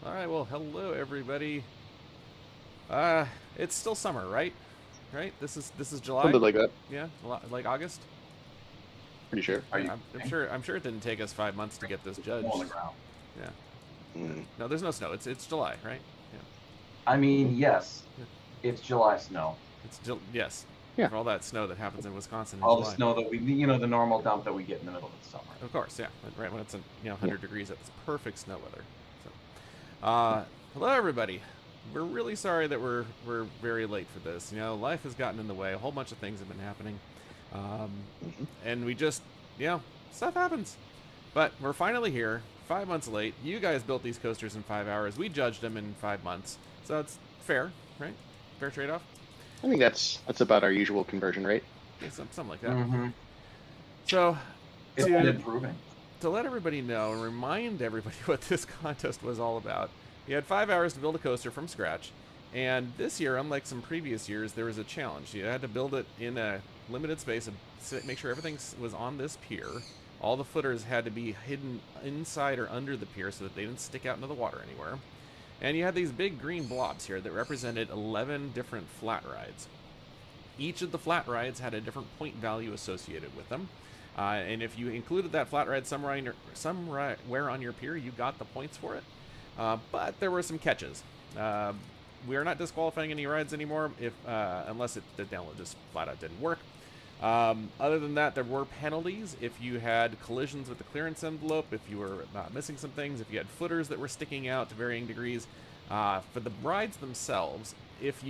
All right, well, hello everybody. Uh, it's still summer, right? Right? This is July. Something like that. Yeah, like August. Pretty sure. Are you I'm kidding? sure. I'm sure it didn't take us 5 months to get this Snow on judged. the ground. Yeah. Mm. No, there's no snow. It's July, right? Yeah. I Mhm. mean, yes, Yeah. it's July snow. Yes. Yeah. For all that snow that happens in Wisconsin in All the July. snow that the normal dump that we get in the middle of the summer. Of course, yeah. Right when it's 100 Yeah. degrees, it's perfect snow weather. So, hello everybody. We're really sorry that we're very late for this. Life has gotten in the way. A whole bunch of things have been happening, um, Mhm. and we just, stuff happens. But we're finally here. 5 months late. You guys built these coasters in 5 hours. We judged them in 5 months. So it's fair, right? Fair trade-off. I think that's about our usual conversion rate. Yeah, something like that. Mm-hmm. So It's been to improving. to let everybody know and remind everybody what this contest was all about, you had 5 hours to build a coaster from scratch. And this year, unlike some previous years, there was a challenge. You had to build it in a limited space and make sure everything was on this pier. All the footers had to be hidden inside or under the pier so that they didn't stick out into the water anywhere. And you had these big green blobs here that represented 11 different flat rides. Each of the flat rides had a different point value associated with them. And if you included that flat ride somewhere on your pier, you got the points for it. But there were some catches. We are not disqualifying any rides anymore unless the download just flat out didn't work. Other than that, there were penalties if you had collisions with the clearance envelope, if you were missing some things, if you had footers that were sticking out to varying degrees. For the rides themselves, if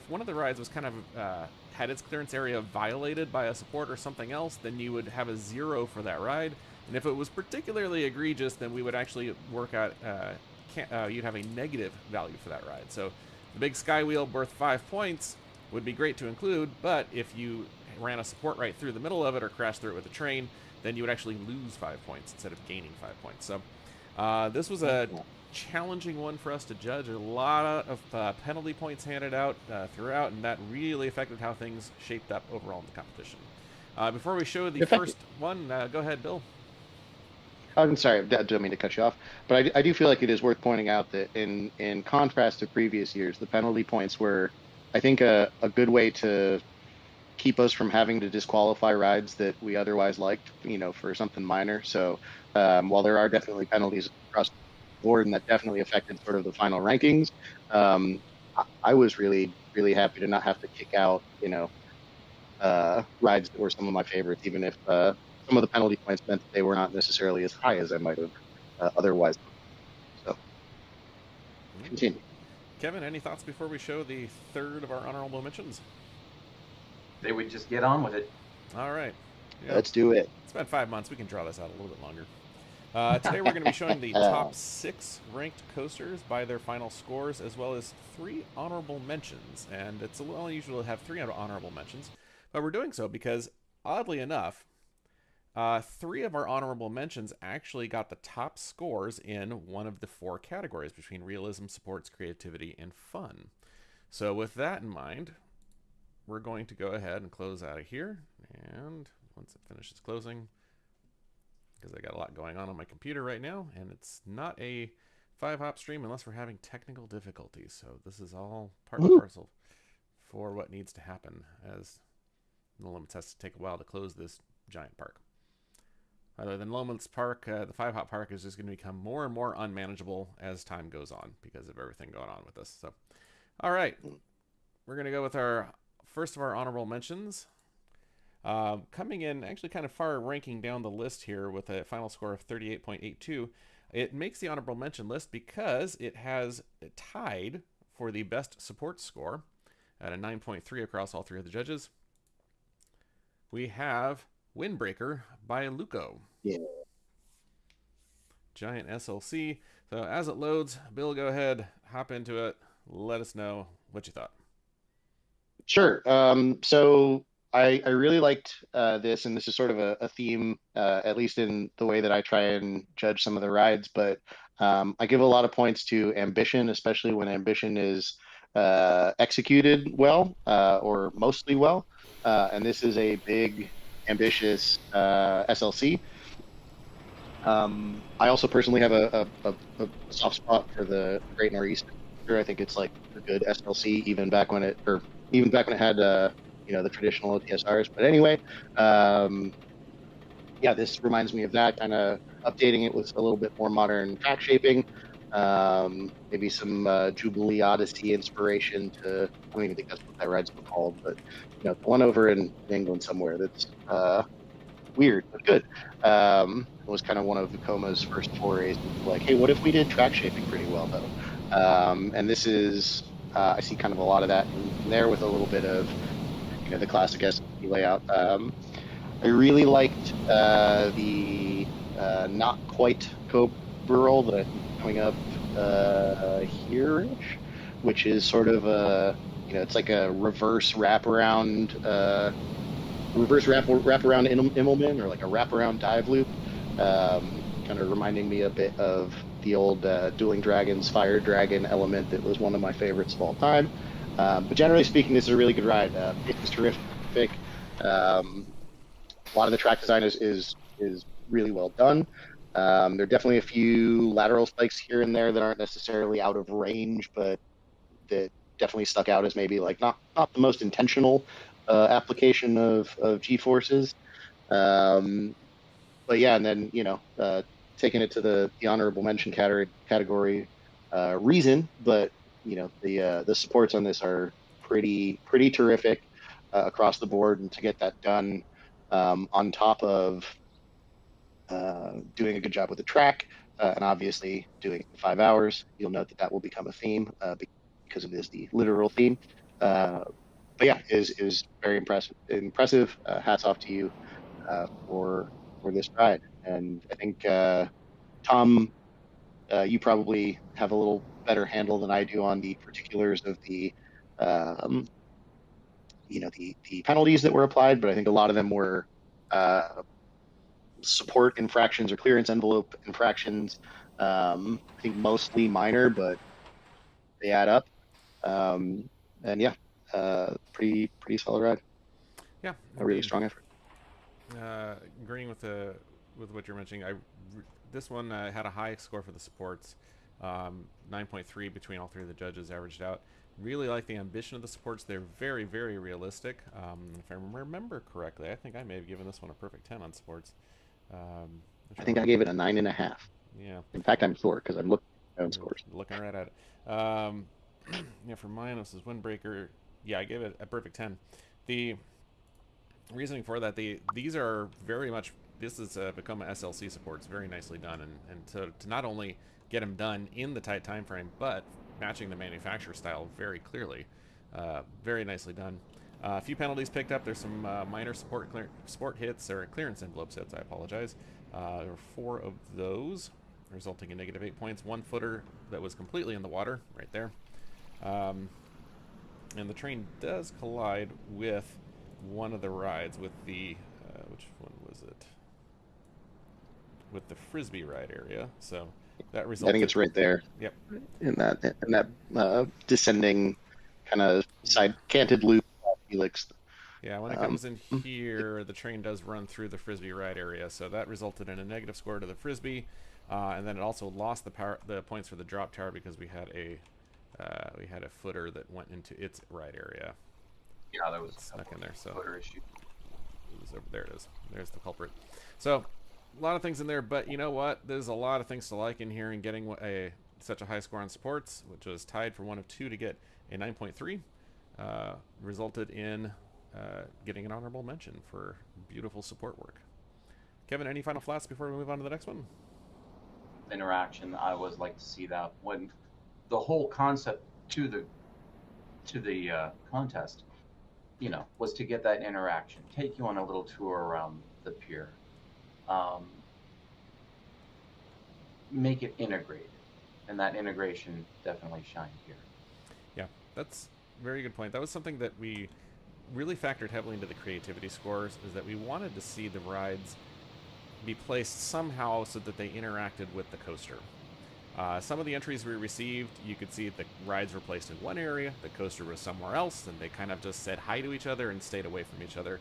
one of the rides was kind of had its clearance area violated by a support or something else, then you would have a 0 for that ride. And if it was particularly egregious, then we would actually work out you'd have a negative value for that ride. So the big sky wheel worth 5 points would be great to include, but if you ran a support right through the middle of it or crashed through it with a train, then you would actually lose 5 points instead of gaining 5 points. So this was a challenging one for us to judge. A lot of penalty points handed out throughout, and that really affected how things shaped up overall in the competition. Before we show the Effective. first one, go ahead, Bill. I'm sorry, I don't mean to cut you off, but I do feel like it is worth pointing out that in contrast to previous years, the penalty points were, I think, a good way to keep us from having to disqualify rides that we otherwise liked, for something minor. So while there are definitely penalties across the board, and that definitely affected sort of the final rankings, I was really, really happy to not have to kick out, rides that were some of my favorites, even if some of the penalty points meant that they were not necessarily as high as I might have otherwise. So continue. Kevin, any thoughts before we show the third of our honorable mentions? They would just get on with it. All right. Let's do it. It's been 5 months. We can draw this out a little bit longer. Today we're going to be showing the top 6 ranked coasters by their final scores, as well as 3 honorable mentions. And it's a little unusual to have 3 honorable mentions, but we're doing so because, oddly enough, 3 of our honorable mentions actually got the top scores in one of the 4 categories between realism, supports, creativity, and fun. So with that in mind, we're going to go ahead and close out of here. And once it finishes closing, because I got a lot going on my computer right now, and it's not a 5-hop stream unless we're having technical difficulties. So this is all part and parcel for what needs to happen, as No Limits has to take a while to close this giant park. Other than No Limits Park, the 5-hop park is just going to become more and more unmanageable as time goes on because of everything going on with this. So, all right, we're going to go with our first of our honorable mentions. Coming in actually kind of far ranking down the list here with a final score of 38.82. It makes the honorable mention list because it has tied for the best support score at a 9.3 across all 3 of the judges. We have Windbreaker by Luco. Yeah. Giant SLC. So as it loads, Bill, go ahead, hop into it. Let us know what you thought. Sure. So I really liked this, and this is sort of a theme, at least in the way that I try and judge some of the rides. But I give a lot of points to ambition, especially when ambition is executed well or mostly well. And this is a big, ambitious SLC. I also personally have a soft spot for the Great Northeast. I think it's like a good SLC, even back when it had the traditional OTSRs. But anyway, um, yeah, this reminds me of that, kind of updating it with a little bit more modern track shaping. Maybe some Jubilee Odyssey inspiration to, I don't even think that's what that ride's called, but the one over in England somewhere that's weird but good. It was kind of one of Vekoma's first forays into like, hey, what if we did track shaping pretty well though? And this is, I see kind of a lot of that in there with a little bit of the classic SLC layout. I really liked the not quite Cobra roll that coming up here-ish, which is sort of it's like a reverse wraparound, Immelman, or like a wraparound dive loop. Kind of reminding me a bit of the old Dueling Dragons Fire Dragon element that was one of my favorites of all time. But generally speaking, this is a really good ride. It's terrific. A lot of the track design is really well done. There are definitely a few lateral spikes here and there that aren't necessarily out of range, but that definitely stuck out as maybe like not the most intentional application of G forces. But yeah, and then taking it to the honorable mention category, reason, but the supports on this are pretty terrific across the board, and to get that done on top of doing a good job with the track, and obviously doing 5 hours. You'll note that will become a theme because it is the literal theme. But yeah, is very impressive. Hats off to you for this ride. And I think Tom, you probably have a little better handle than I do on the particulars of the the penalties that were applied, but I think a lot of them were support infractions or clearance envelope infractions. I think mostly minor, but they add up. And yeah, pretty solid ride. Yeah, A really strong effort. Agreeing with what you're mentioning, this one had a high score for the supports, 9.3 between all three of the judges, averaged out. Really like the ambition of the supports. They're very, very realistic. If I remember correctly, I think I may have given this one a perfect 10 on sports. I think I gave it a 9.5. Yeah. In fact, I'm sore because I'm looking at my own scores. Looking right at it. Yeah, for mine, this is Windbreaker. Yeah, I gave it a perfect 10. The reasoning for that, these are very much, this is Vekoma SLC supports, very nicely done, and to not only get them done in the tight time frame, but matching the manufacturer style very clearly, very nicely done. A few penalties picked up. There's some minor support hits, or clearance envelope hits, I apologize. There were 4 of those, resulting in -8 points. 1 footer that was completely in the water, right there. And the train does collide with one of the rides, with the, which one was it? With the Frisbee ride area. So that resulted... I think it's right there. Yep. In that descending kind of side canted loop, helix. Yeah, when it comes in here, the train does run through the Frisbee ride area, so that resulted in a negative score to the Frisbee, and then it also lost the points for the drop tower because we had a footer that went into its ride area. Yeah, that was snuck in there. So footer issue. There it is. There's the culprit. So a lot of things in there, but you know what? There's a lot of things to like in here, and getting such a high score on sports, which was tied for 1 of 2 to get a 9.3, resulted in getting an honorable mention for beautiful support work. Kevin, any final thoughts before we move on to the next one? Interaction, I always like to see that. When the whole concept to the contest, was to get that interaction, take you on a little tour around the pier, make it integrated, and that integration definitely shined here. Yeah, that's a very good point. That was something that we really factored heavily into the creativity scores, is that we wanted to see the rides be placed somehow so that they interacted with the coaster. Some of the entries we received, you could see the rides were placed in one area, the coaster was somewhere else, and they kind of just said hi to each other and stayed away from each other.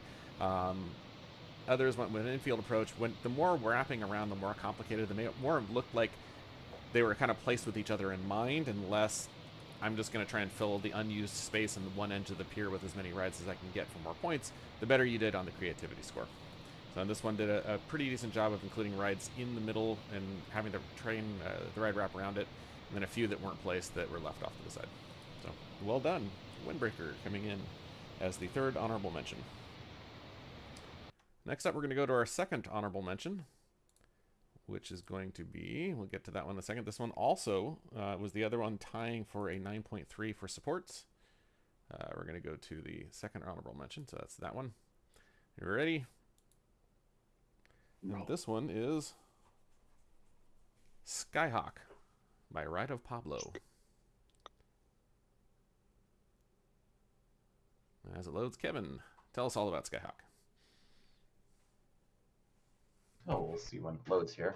Others went with an infield approach. When the more wrapping around, the more complicated, the more it looked like they were kind of placed with each other in mind, and less I'm just going to try and fill the unused space in the one edge of the pier with as many rides as I can get for more points, the better you did on the creativity score. So this one did a pretty decent job of including rides in the middle and having the ride wrap around it, and then a few that weren't placed that were left off to the side. So well done. Windbreaker coming in as the third honorable mention. Next up, we're going to go to our second honorable mention, which is going to be, we'll get to that one in a second. This one also was the other one tying for a 9.3 for supports. We're going to go to the second honorable mention, so that's that one. You ready? No. And this one is Skyhawk by Ride of Pablo. As it loads, Kevin, tell us all about Skyhawk. Oh, we'll see when it loads here.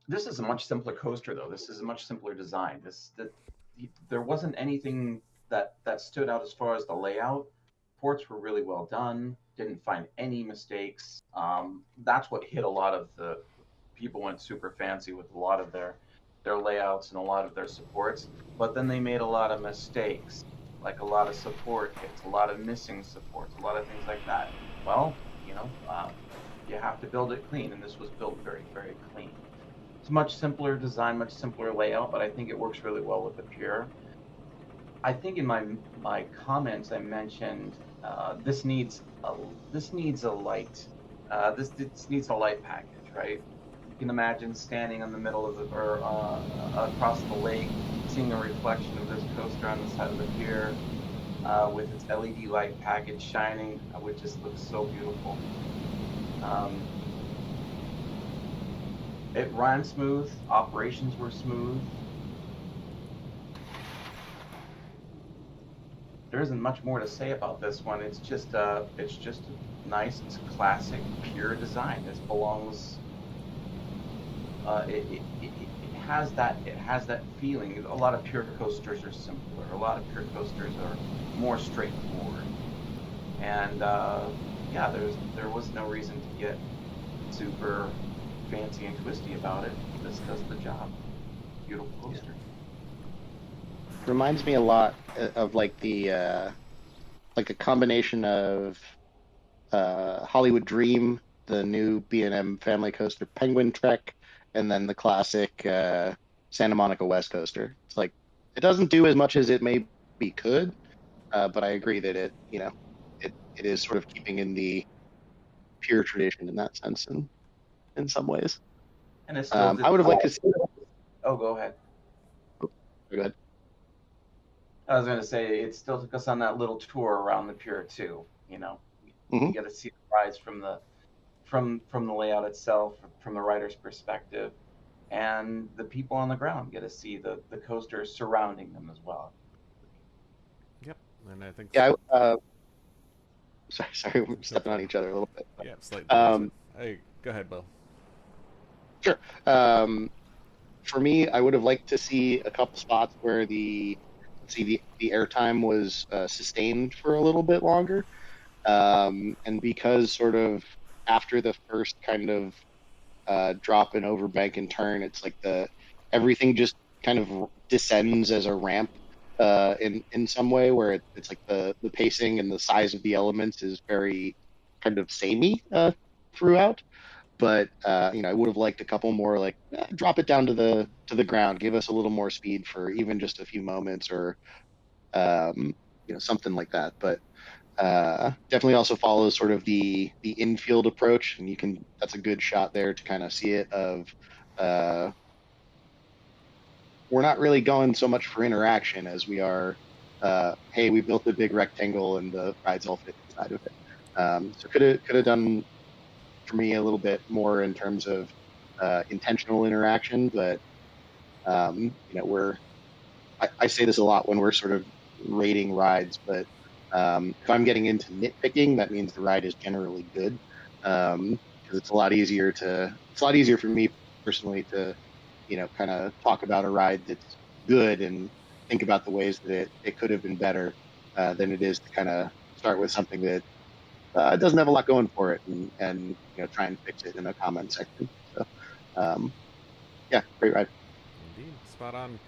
This is a much simpler coaster, though. This is a much simpler design. There wasn't anything that stood out as far as the layout. Ports were really well done. Didn't find any mistakes. That's what hit a lot of the people. Went super fancy with a lot of their layouts and a lot of their supports. But then they made a lot of mistakes, like a lot of support hits, a lot of missing supports, a lot of things like that. Well, you have to build it clean, and this was built very, very clean. It's a much simpler design, much simpler layout, but I think it works really well with the pier. I think in my comments I mentioned this needs a light package, right? You can imagine standing in the middle of across the lake, seeing a reflection of this coaster on the side of the pier with its LED light package shining, which just looks so beautiful. It ran smooth. Operations were smooth. There isn't much more to say about this one. It's just a nice, classic, pure design. This belongs. It has that feeling. A lot of pure coasters are simpler. A lot of pure coasters are more straightforward. And there was no reason to get super fancy and twisty about it. This does the job. Beautiful coaster. Reminds me a lot of like a combination of Hollywood Dream, the new B&M family coaster Penguin Trek, and then the classic Santa Monica West coaster. It's like it doesn't do as much as it maybe could, but I agree that it is sort of keeping in the pure tradition in that sense, in some ways. And it's still I would have liked to see. Oh, go ahead. Go ahead. I was going to say it still took us on that little tour around the pier too. You get to see the rides from the layout itself, from the rider's perspective, and the people on the ground get to see the coasters surrounding them as well. Yep, and I think. Yeah. Sorry, we're stepping on each other a little bit. Yeah, slightly. Hey, go ahead, Bill. Sure. For me, I would have liked to see a couple spots where the airtime was sustained for a little bit longer, and because sort of after the first kind of drop and overbank and turn, it's like everything just kind of descends as a ramp in some way, where it's like the pacing and the size of the elements is very kind of samey throughout. But I would have liked a couple more, like drop it down to the ground, give us a little more speed for even just a few moments, or something like that. But definitely also follows sort of the infield approach, and that's a good shot there to kind of see it. We're not really going so much for interaction as we are, hey, we built a big rectangle and the rides all fit inside of it. So could have done for me a little bit more in terms of intentional interaction, but I say this a lot when we're sort of rating rides, but if I'm getting into nitpicking, that means the ride is generally good, because it's a lot easier for me personally to kind of talk about a ride that's good and think about the ways that it could have been better, than it is to kind of start with something that it doesn't have a lot going for it, and try and fix it in the comment section. So, yeah, great ride. Indeed, spot on.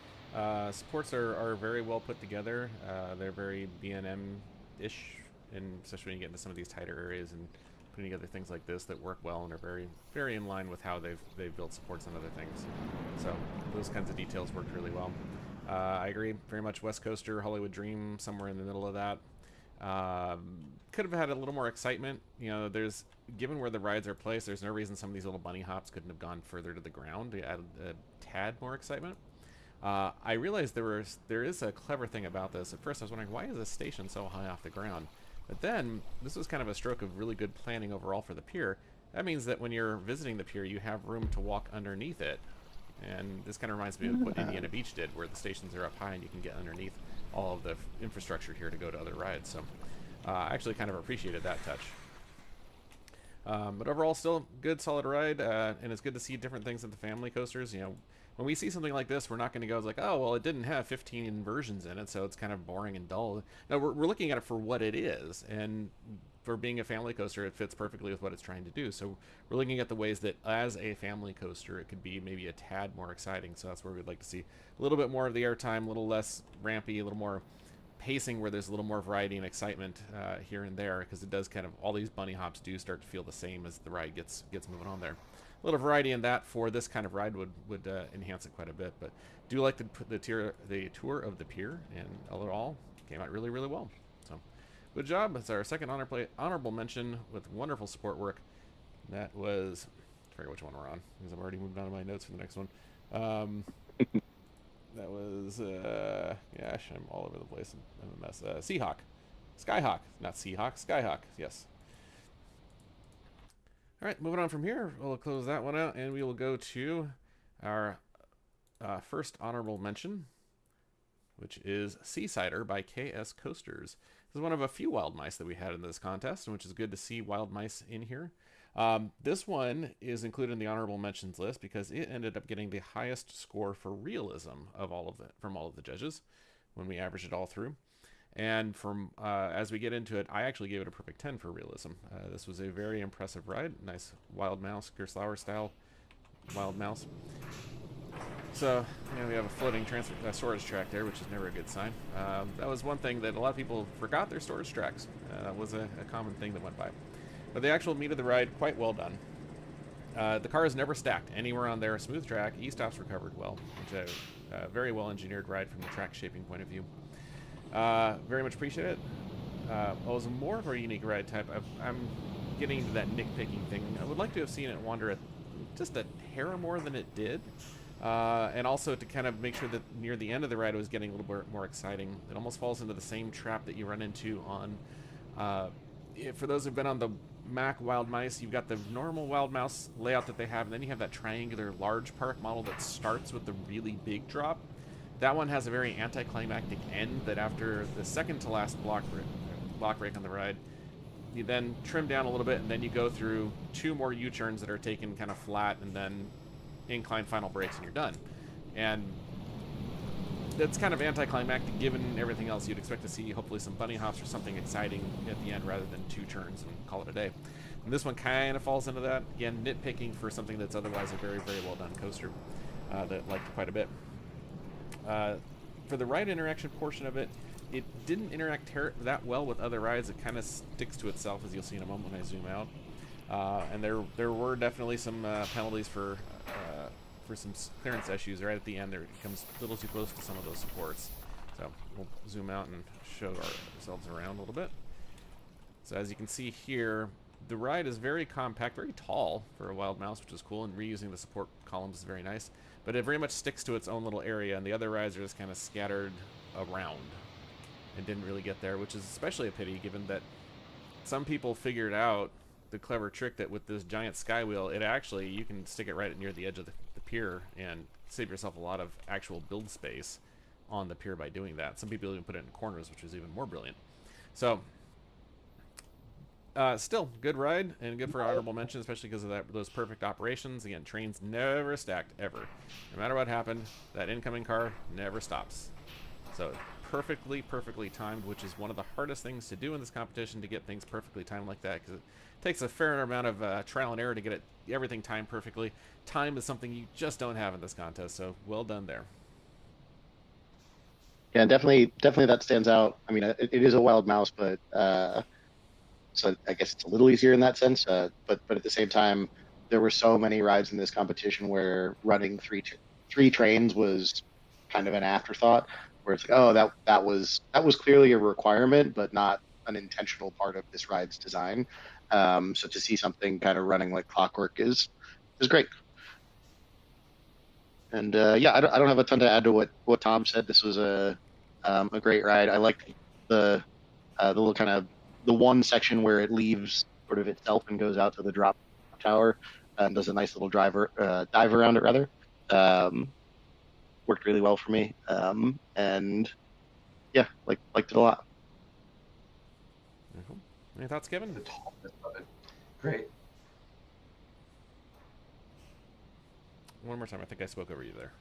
Supports are very well put together. They're very BNM-ish, and especially when you get into some of these tighter areas and putting together things like this that work well and are very, very in line with how they've built supports and other things. So those kinds of details worked really well. I agree, very much West Coaster, Hollywood Dream, somewhere in the middle of that. Could have had a little more excitement. There's, given where the rides are placed, there's no reason some of these little bunny hops couldn't have gone further to the ground to add a tad more excitement. I realized there is a clever thing about this. At first I was wondering, why is this station so high off the ground? But then, this was kind of a stroke of really good planning overall for the pier. That means that when you're visiting the pier, you have room to walk underneath it. And this kind of reminds me of what Indiana Beach did, where the stations are up high and you can get underneath all of the infrastructure here to go to other rides. So I actually kind of appreciated that touch. But overall, still good, solid ride, and it's good to see different things at the family coasters. When we see something like this, we're not going to go like, oh, well, it didn't have 15 inversions in it, so it's kind of boring and dull. No, we're looking at it for what it is, and for being a family coaster, it fits perfectly with what it's trying to do. So we're looking at the ways that as a family coaster, it could be maybe a tad more exciting. So that's where we'd like to see a little bit more of the airtime, a little less rampy, a little more pacing where there's a little more variety and excitement here and there, because it does kind of, all these bunny hops do start to feel the same as the ride gets moving on there. A little variety in that for this kind of ride would enhance it quite a bit, but do like the tour of the pier, and all came out really, really well. So good job. It's our second honorable mention with wonderful support work. That was, I forget which one we're on because I've already moved on to my notes for the next one. That was gosh, I'm all over the place. I'm a mess. Seahawk, Skyhawk, not Seahawk, Skyhawk. Yes. All right, moving on from here, we'll close that one out, and we will go to our first honorable mention, which is Seasider by KS Coasters. This is one of a few wild mice that we had in this contest, which is good to see wild mice in here. This one is included in the honorable mentions list because it ended up getting the highest score for realism of from all of the judges when we averaged it all through. And from as we get into it, I actually gave it a perfect 10 for realism. This was a very impressive ride. Nice wild mouse, Gerstlauer style wild mouse. So, we have a floating storage track there, which is never a good sign. That was one thing that a lot of people forgot their storage tracks. That was a common thing that went by. But the actual meat of the ride, quite well done. The car is never stacked anywhere on there. Smooth track. E-stops recovered well, which is a very well engineered ride from the track shaping point of view. Very much appreciate it. Well, it was more of a unique ride type. I'm getting into that nitpicking thing. I would like to have seen it wander just a hair more than it did. And also to kind of make sure that near the end of the ride it was getting a little bit more exciting. It almost falls into the same trap that you run into on, for those who've been on the Mack Wild Mice, you've got the normal Wild Mouse layout that they have, and then you have that triangular large park model that starts with the really big drop. That one has a very anticlimactic end that after the second to last block break on the ride, you then trim down a little bit, and then you go through 2 more U-turns that are taken kind of flat, and then incline final brakes, and you're done. And that's kind of anticlimactic given everything else. You'd expect to see hopefully some bunny hops or something exciting at the end rather than 2 turns and call it a day. And this one kind of falls into that. Again, nitpicking for something that's otherwise a very, very well done coaster that I liked quite a bit. For the ride interaction portion of it, it didn't interact that well with other rides. It kind of sticks to itself, as you'll see in a moment when I zoom out. And there were definitely some penalties for some clearance issues right at the end. There, it comes a little too close to some of those supports. So we'll zoom out and show ourselves around a little bit. So as you can see here, the ride is very compact, very tall for a Wild Mouse, which is cool, and reusing the support columns is very nice. But it very much sticks to its own little area, and the other rides are just kind of scattered around and didn't really get there, which is especially a pity given that some people figured out the clever trick that with this giant sky wheel, it actually, you can stick it right near the edge of the pier and save yourself a lot of actual build space on the pier by doing that. Some people even put it in corners, which is even more brilliant. So still good ride and good for honorable mention, especially because of those perfect operations. Again, trains never stacked ever. No matter what happened, that incoming car never stops. So perfectly timed, which is one of the hardest things to do in this competition, to get things perfectly timed like that, because it takes a fair amount of trial and error to get everything timed perfectly. Time is something you just don't have in this contest, so well done there. Yeah, definitely that stands out. I mean, it is a wild mouse, but so I guess it's a little easier in that sense. But at the same time, there were so many rides in this competition where running three trains was kind of an afterthought, where it's like, oh, that was clearly a requirement, but not an intentional part of this ride's design. So to see something kind of running like clockwork is great. And yeah, I don't have a ton to add to what Tom said. This was a great ride. I like the the little kind of the one section where it leaves sort of itself and goes out to the drop tower and does a nice little dive around it rather. Um, Worked really well for me. And yeah, liked it a lot. Any thoughts, Kevin? The tallness of it. Great. One more time. I think I spoke over you there.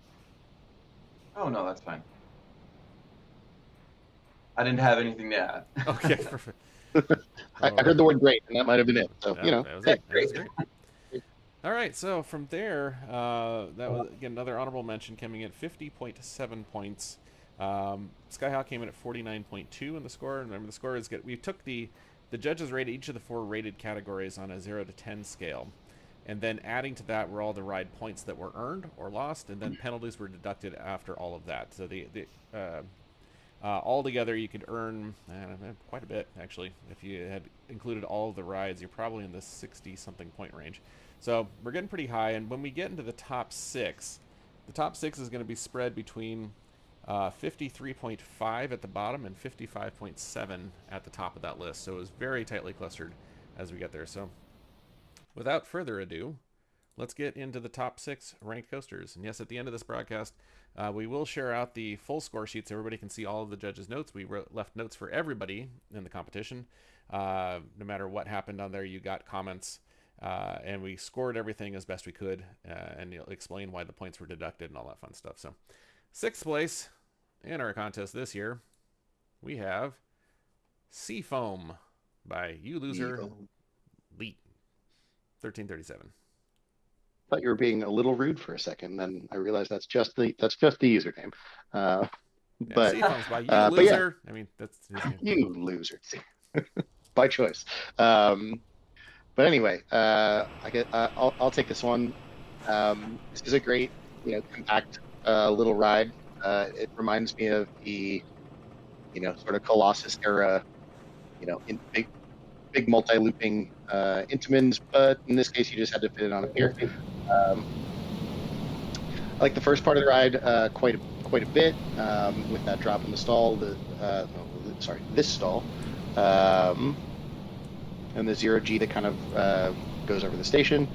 Oh no, that's fine. I didn't have anything to add. Okay, perfect. I heard the word great, and that might have been it. So Yeah, that was it. That was great. great. All right, so from there, that was again another honorable mention, coming in 50.7 points. Skyhawk came in at 49.2 in the score. Remember, the score is good. We took the judges rated each of the 4 rated categories on a 0 to 10 scale, and then adding to that were all the ride points that were earned or lost, and then penalties were deducted after all of that. So altogether, you could earn quite a bit, actually. If you had included all of the rides, you're probably in the 60-something point range. So we're getting pretty high, and when we get into the top 6, the top 6 is going to be spread between 53.5 at the bottom and 55.7 at the top of that list. So it was very tightly clustered as we get there. So without further ado, let's get into the top 6 ranked coasters. And yes, at the end of this broadcast, we will share out the full score sheet so everybody can see all of the judges' notes. We left notes for everybody in the competition. No matter what happened on there, you got comments, and we scored everything as best we could, and you'll explain why the points were deducted and all that fun stuff. So 6th place in our contest this year, we have Seafoam by You Loser Leet 1337. Thought you were being a little rude for a second, then I realized that's just the username. Yeah, But Seafoam's by You but Loser. Yeah. I mean, that's his name. you loser, by choice. But anyway, I'll take this one. This is a great, compact little ride. It reminds me of the, sort of Colossus era, in big multi-looping Intamins, but in this case, you just had to fit it on a pier. I like the first part of the ride quite a bit, with that drop in the stall. This stall, and the 0G that kind of goes over the station.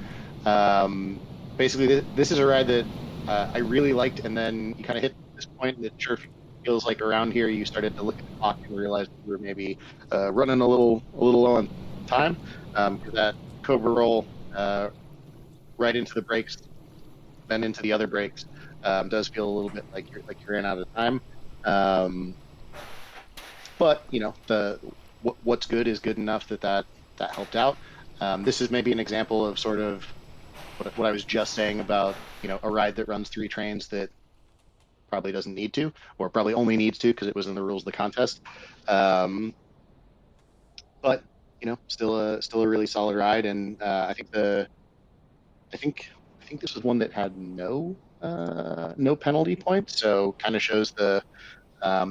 Basically, this is a ride that I really liked, and then you kind of hit this point that sure feels like around here you started to look at the clock and realized you were maybe running a little low on time. That Cobra roll right into the brakes, then into the other brakes, does feel a little bit like you ran out of time. But what's good is good enough that helped out. This is maybe an example of sort of what I was just saying about a ride that runs 3 trains that probably doesn't need to, or probably only needs to because it was in the rules of the contest. But still a really solid ride, and I think this was one that had no penalty points, so kind of shows the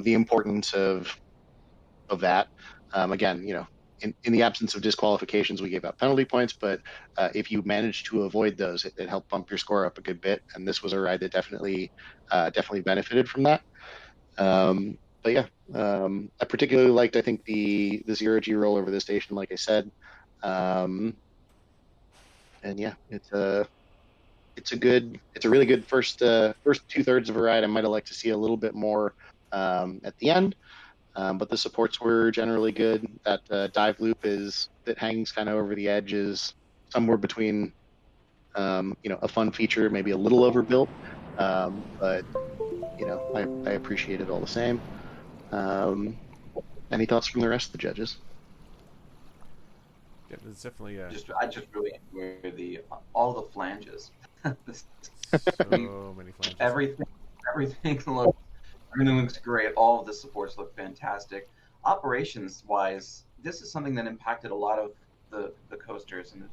importance of that. Again, in the absence of disqualifications, we gave out penalty points, but if you managed to avoid those, it helped bump your score up a good bit. And this was a ride that definitely benefited from that. But yeah, I particularly liked, I think, the 0G roll over the station, like I said. And yeah, it's a really good first 2/3 of a ride. I might have liked to see a little bit more at the end. But the supports were generally good. That dive loop that hangs kind of over the edge is somewhere between, a fun feature, maybe a little overbuilt, but you know, I appreciate it all the same. Any thoughts from the rest of the judges? Yeah, it's definitely I just really enjoy all the flanges. so many flanges. Everything looks great. All of the supports look fantastic. Operations wise, this is something that impacted a lot of the coasters, and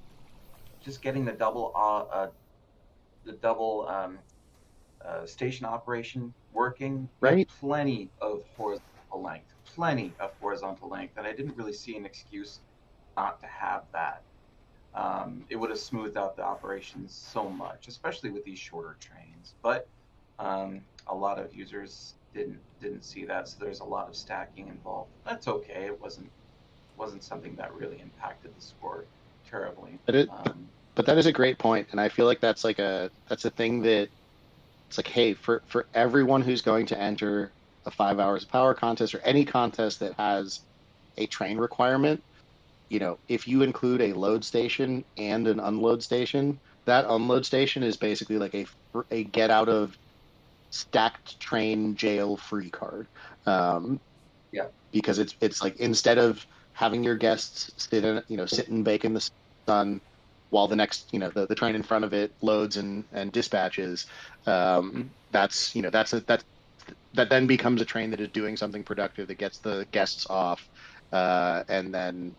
just getting the double station operation working. Right. Plenty of horizontal length, and I didn't really see an excuse not to have that. It would have smoothed out the operations so much, especially with these shorter trains. But a lot of users didn't see that, so there's a lot of stacking involved. That's okay. It wasn't something that really impacted the score terribly. But that is a great point, and I feel like that's a thing that it's like, hey, for everyone who's going to enter a 5 hours of power contest or any contest that has a train requirement, you know, if you include a load station and an unload station, that unload station is basically like a get out of stacked train jail free card. Yeah. Because it's like, instead of having your guests sit and bake in the sun while the next, the train in front of it loads and dispatches, that then becomes a train that is doing something productive that gets the guests off, and then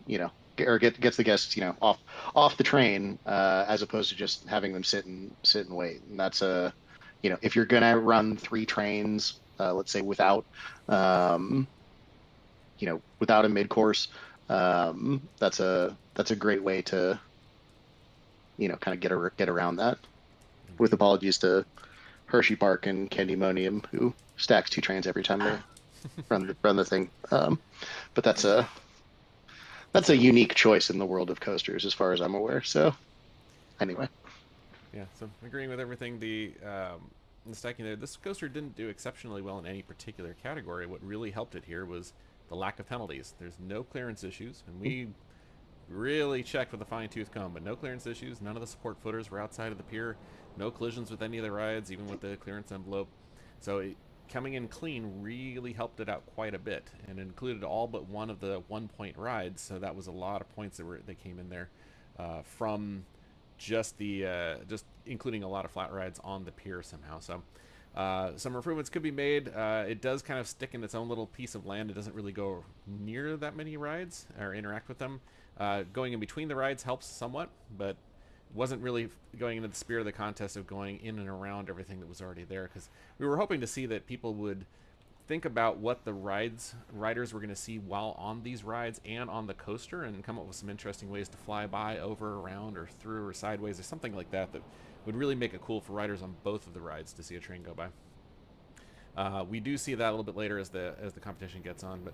or gets the guests off the train, as opposed to just having them sit and wait. And that's if you're gonna run 3 trains, let's say without without a mid course, that's a great way to kind of get around that. With apologies to Hershey Park and Candymonium, who stacks 2 trains every time they run the thing. But that's a unique choice in the world of coasters, as far as I'm aware. So anyway. Yeah, so agreeing with everything, the stacking there, this coaster didn't do exceptionally well in any particular category. What really helped it here was the lack of penalties. There's no clearance issues, and we really checked with a fine-tooth comb, but no clearance issues. None of the support footers were outside of the pier. No collisions with any of the rides, even with the clearance envelope. So coming in clean really helped it out quite a bit, and included all but one of the 1-point rides. So that was a lot of points that came in there from just including a lot of flat rides on the pier somehow. So some improvements could be made. It does kind of stick in its own little piece of land. It doesn't really go near that many rides or interact with them. Going in between the rides helps somewhat, but wasn't really going into the spirit of the contest of going in and around everything that was already there, because we were hoping to see that people would think about what the riders were going to see while on these rides and on the coaster, and come up with some interesting ways to fly by, over, around, or through, or sideways, or something like that would really make it cool for riders on both of the rides to see a train go by. We do see that a little bit later as the competition gets on, but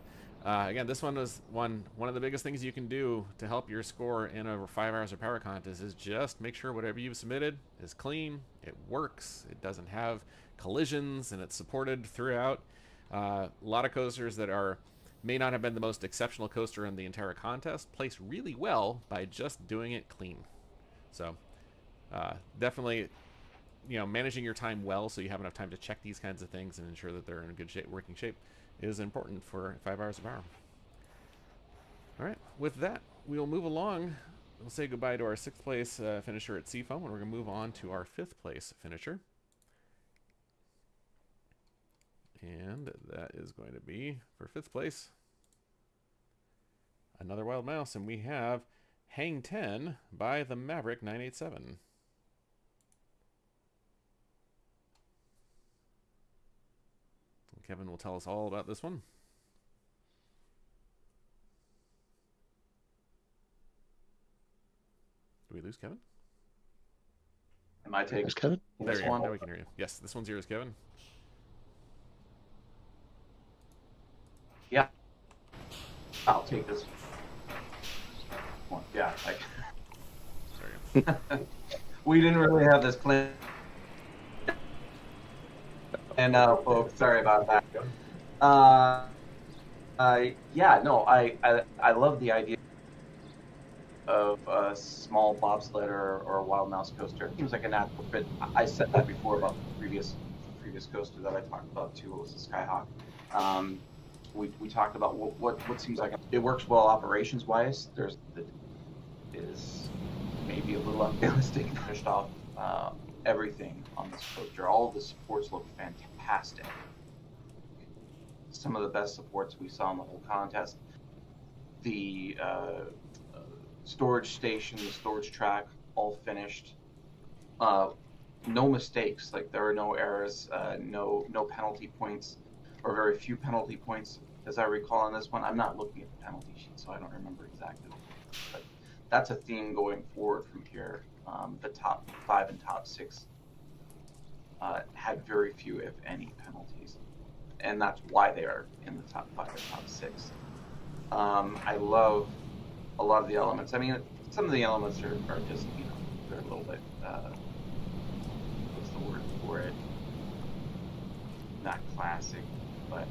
again, this one was one of the biggest things you can do to help your score in over 5 hours of power contest is just make sure whatever you've submitted is clean, it works, it doesn't have collisions, and it's supported throughout. A lot of coasters that may not have been the most exceptional coaster in the entire contest place really well by just doing it clean. So definitely, managing your time well so you have enough time to check these kinds of things and ensure that they're in good shape, working shape, is important for 5 hours of power. All right, with that, we'll move along. We'll say goodbye to our 6th place finisher at Seafoam, and we're going to move on to our 5th place finisher. And that is going to be, for 5th place, another Wild Mouse, and we have Hang 10 by the Maverick 987. Kevin will tell us all about this one. Did we lose Kevin? Am I taking Kevin? this one? Now we can hear you. Yes, this one's yours, Kevin. Yeah. I'll take this one. Yeah. Sorry. We didn't really have this plan. And folks, sorry about that. Yeah, no, I love the idea of a small bobsled or a wild mouse coaster. It seems like a natural fit. I said that before about previous previous coaster that I talked about too. It was the Skyhawk. We talked about what seems like it works well operations wise. There's the is maybe a little unrealistic. Finished off everything on this coaster. All of the supports look fantastic. Some of the best supports we saw in the whole contest. The storage station, the storage track, all finished. No mistakes. Like there are no errors, no penalty points, or very few penalty points, as I recall on this one. I'm not looking at the penalty sheet, so I don't remember exactly. But that's a theme going forward from here. The top 5 and top 6 had very few, if any, penalties, and that's why they are in the top 5 and top 6. I love a lot of the elements. I mean, some of the elements are just, they're a little bit, what's the word for it? Not classic, but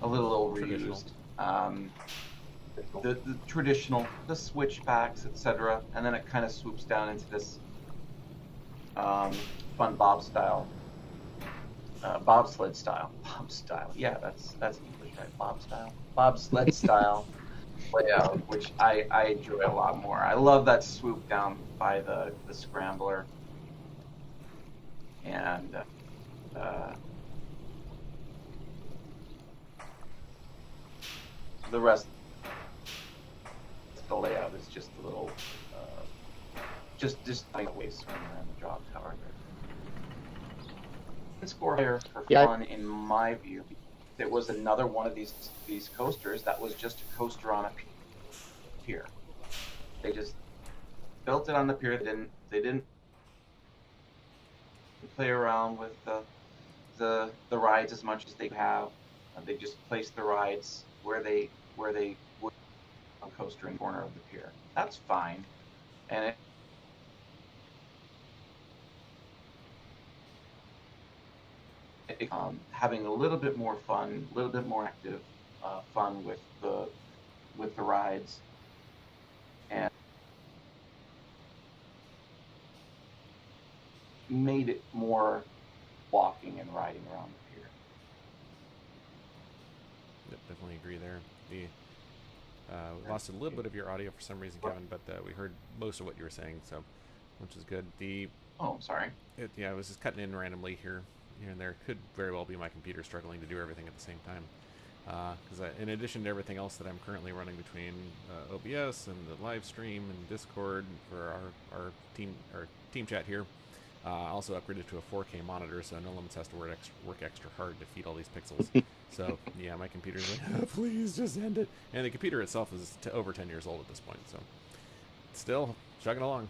a little reused. The traditional, the switchbacks, etc., and then it kind of swoops down into this fun bobsled style. Yeah, that's English, right? Bobsled style layout, which I enjoy a lot more. I love that swoop down by the scrambler, and the rest. The layout is just a little, just like way swimming around the drop tower there. Score higher for fun, in my view. It was another one of these coasters that was just a coaster on a pier. They just built it on the pier. They didn't play around with the rides as much as they have. They just placed the rides where they would a coaster in the corner of the pier. That's fine, and having a little bit more fun, a little bit more active fun with the rides, and made it more walking and riding around the pier. Yep, definitely agree there. We lost a little bit of your audio for some reason, Kevin, but we heard most of what you were saying, so which is good. Oh, I'm sorry. I was just cutting in randomly here and there. Could very well be my computer struggling to do everything at the same time. Because in addition to everything else that I'm currently running between OBS and the live stream and Discord for our team chat here, I also upgraded to a 4K monitor, so No Limits has to work extra hard to feed all these pixels. So yeah, my computer's like, please just end it. And the computer itself is over 10 years old at this point, so still chugging along.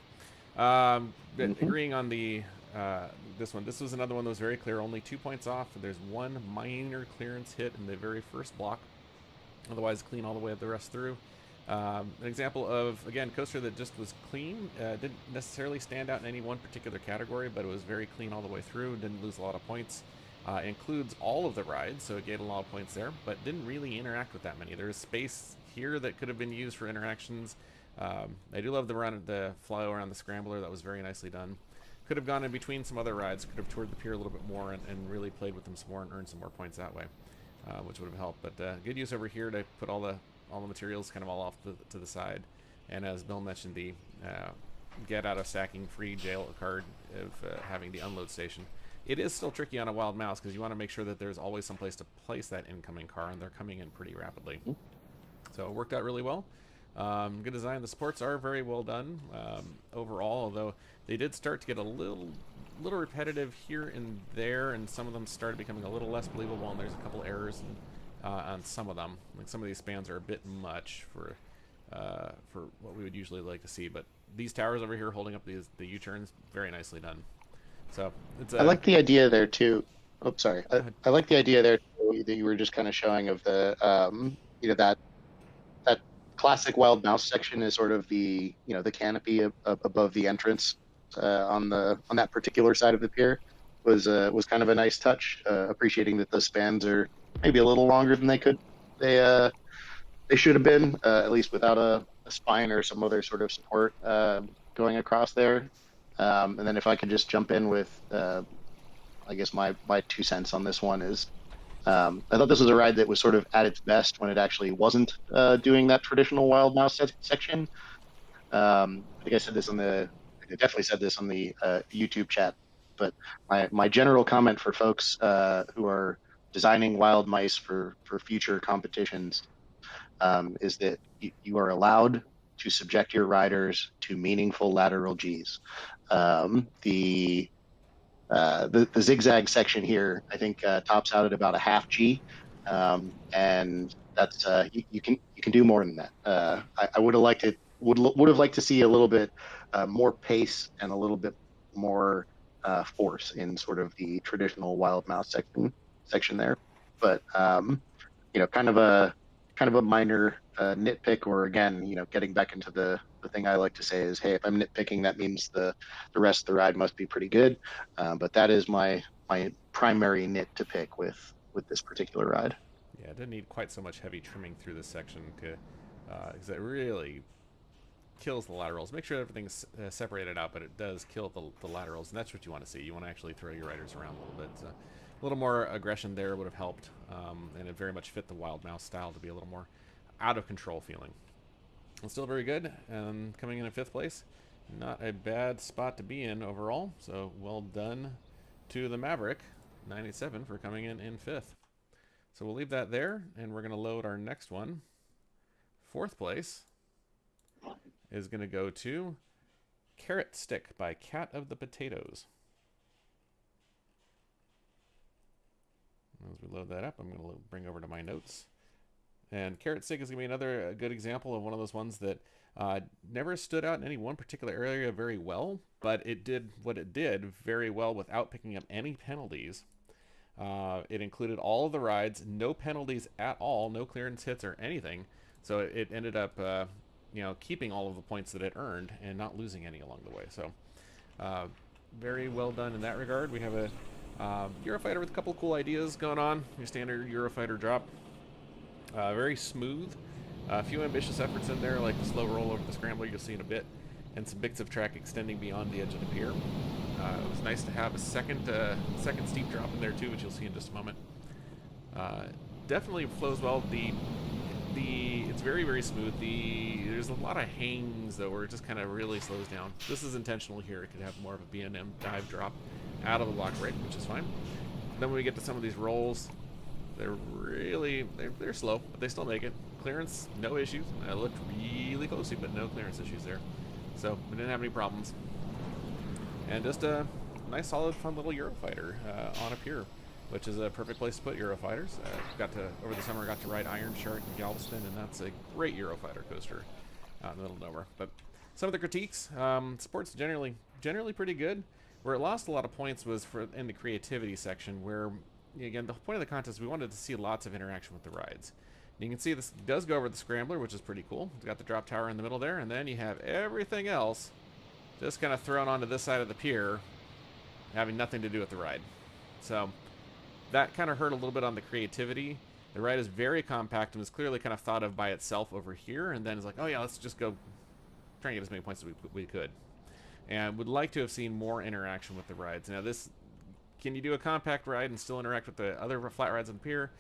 Agreeing on the this one. This was another one that was very clear. Only 2 points off. There's one minor clearance hit in the very first block. Otherwise, clean all the way the rest through. An example of, again, coaster that just was clean. Didn't necessarily stand out in any one particular category, but it was very clean all the way through. Didn't lose a lot of points. Includes all of the rides, so it gained a lot of points there, but didn't really interact with that many. There's space here that could have been used for interactions. I do love the fly around the scrambler. That was very nicely done. Could have gone in between some other rides. Could have toured the pier a little bit more and really played with them some more and earned some more points that way, which would have helped. But good use over here to put all the materials kind of all off to the side. And as Bill mentioned, the get out of stacking free jail card of having the unload station. It is still tricky on a Wild Mouse because you want to make sure that there's always some place to place that incoming car, and they're coming in pretty rapidly. So it worked out really well. Good design. The supports are very well done overall, although they did start to get a little repetitive here and there, and some of them started becoming a little less believable, and there's a couple errors on some of them. Like some of these spans are a bit much for what we would usually like to see, but these towers over here holding up the U-turns, very nicely done. So it's I like the idea there too. Oh, sorry. I like the idea there too, that you were just kind of showing of the that classic Wild Mouse section is sort of the the canopy above the entrance on that particular side of the pier was kind of a nice touch. Appreciating that the spans are maybe a little longer than they should have been, at least without a spine or some other sort of support going across there. And then if I could just jump in with I guess my 2 cents on this one is I thought this was a ride that was sort of at its best when it actually wasn't doing that traditional wild mouse section. I think I said this on I definitely said this on the YouTube chat, but my general comment for folks who are designing wild mice for future competitions is that you are allowed to subject your riders to meaningful lateral G's. The zigzag section here, I think, tops out at about a half G, and that's you can do more than that. I would have liked it would have liked to see a little bit more pace and a little bit more force in sort of the traditional wild mouse section there, but kind of a minor nitpick, or again, getting back into the thing I like to say is, hey, if I'm nitpicking, that means the rest of the ride must be pretty good. But that is my primary nit to pick with this particular ride. Yeah, it didn't need quite so much heavy trimming through this section because it really kills the laterals. Make sure everything's separated out, but it does kill the laterals, and that's what you want to see. You want to actually throw your riders around a little bit. So a little more aggression there would have helped, and it very much fit the wild mouse style to be a little more out of control feeling. It's still very good, and coming in 5th place. Not a bad spot to be in overall, so well done to the Maverick 97 for coming in 5th. So we'll leave that there, and we're going to load our next one. 4th place is going to go to Carrot Stick by Cat of the Potatoes. As we load that up, I'm going to bring over to my notes. And Carrot Stick is going to be another good example of one of those ones that never stood out in any one particular area very well, but it did what it did very well without picking up any penalties. It included all of the rides, no penalties at all, no clearance hits or anything. So it ended up, keeping all of the points that it earned and not losing any along the way. So very well done in that regard. We have a Eurofighter with a couple cool ideas going on. Your standard Eurofighter drop. Very smooth. A few ambitious efforts in there, like the slow roll over the scrambler you'll see in a bit, and some bits of track extending beyond the edge of the pier. It was nice to have a second steep drop in there too, which you'll see in just a moment. Definitely flows well. It's very, very smooth. There's a lot of hangs though, where it just kind of really slows down. This is intentional here. It could have more of a B&M dive drop out of the block break, which is fine. Then when we get to some of these rolls, they're slow, but they still make it. Clearance, no issues. I looked really closely, but no clearance issues there. So we didn't have any problems. And just a nice, solid, fun little Eurofighter on a pier, which is a perfect place to put Eurofighters. Over the summer, got to ride Iron Shark in Galveston, and that's a great Eurofighter coaster out in the middle of nowhere. But some of the critiques, sport's generally pretty good. Where it lost a lot of points was in the creativity section, where, again, the point of the contest, we wanted to see lots of interaction with the rides. And you can see this does go over the scrambler, which is pretty cool. It's got the drop tower in the middle there, and then you have everything else just kind of thrown onto this side of the pier, having nothing to do with the ride. So that kind of hurt a little bit on the creativity. The ride is very compact and was clearly kind of thought of by itself over here, and then it's like, oh yeah, let's just go try and get as many points as we could. And would like to have seen more interaction with the rides. Now can you do a compact ride and still interact with the other flat rides on the pier?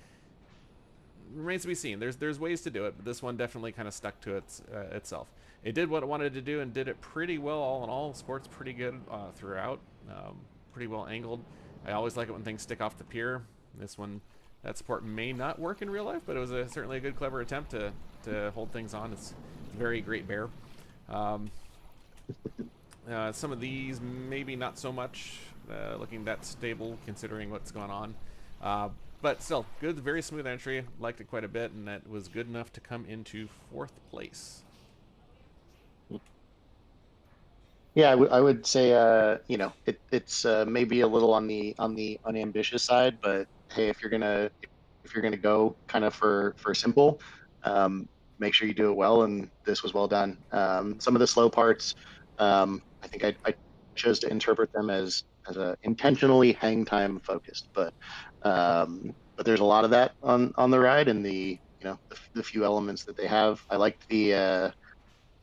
Remains to be seen. There's ways to do it, but this one definitely kind of stuck to itself. It did what it wanted to do and did it pretty well all in all. Sport's pretty good throughout. Pretty well angled. I always like it when things stick off the pier. This one, that support may not work in real life, but it was certainly a good, clever attempt to hold things on. It's a very great bear. Some of these maybe not so much looking that stable considering what's going on, but still good, very smooth entry. Liked it quite a bit, and that was good enough to come into 4th place. Yeah, I would say it's maybe a little on the unambitious side, but hey, if you're gonna go kind of for simple, make sure you do it well, and this was well done. Some of the slow parts, I think I chose to interpret them as a intentionally hang time focused, but there's a lot of that on the ride, and the few elements that they have. I liked the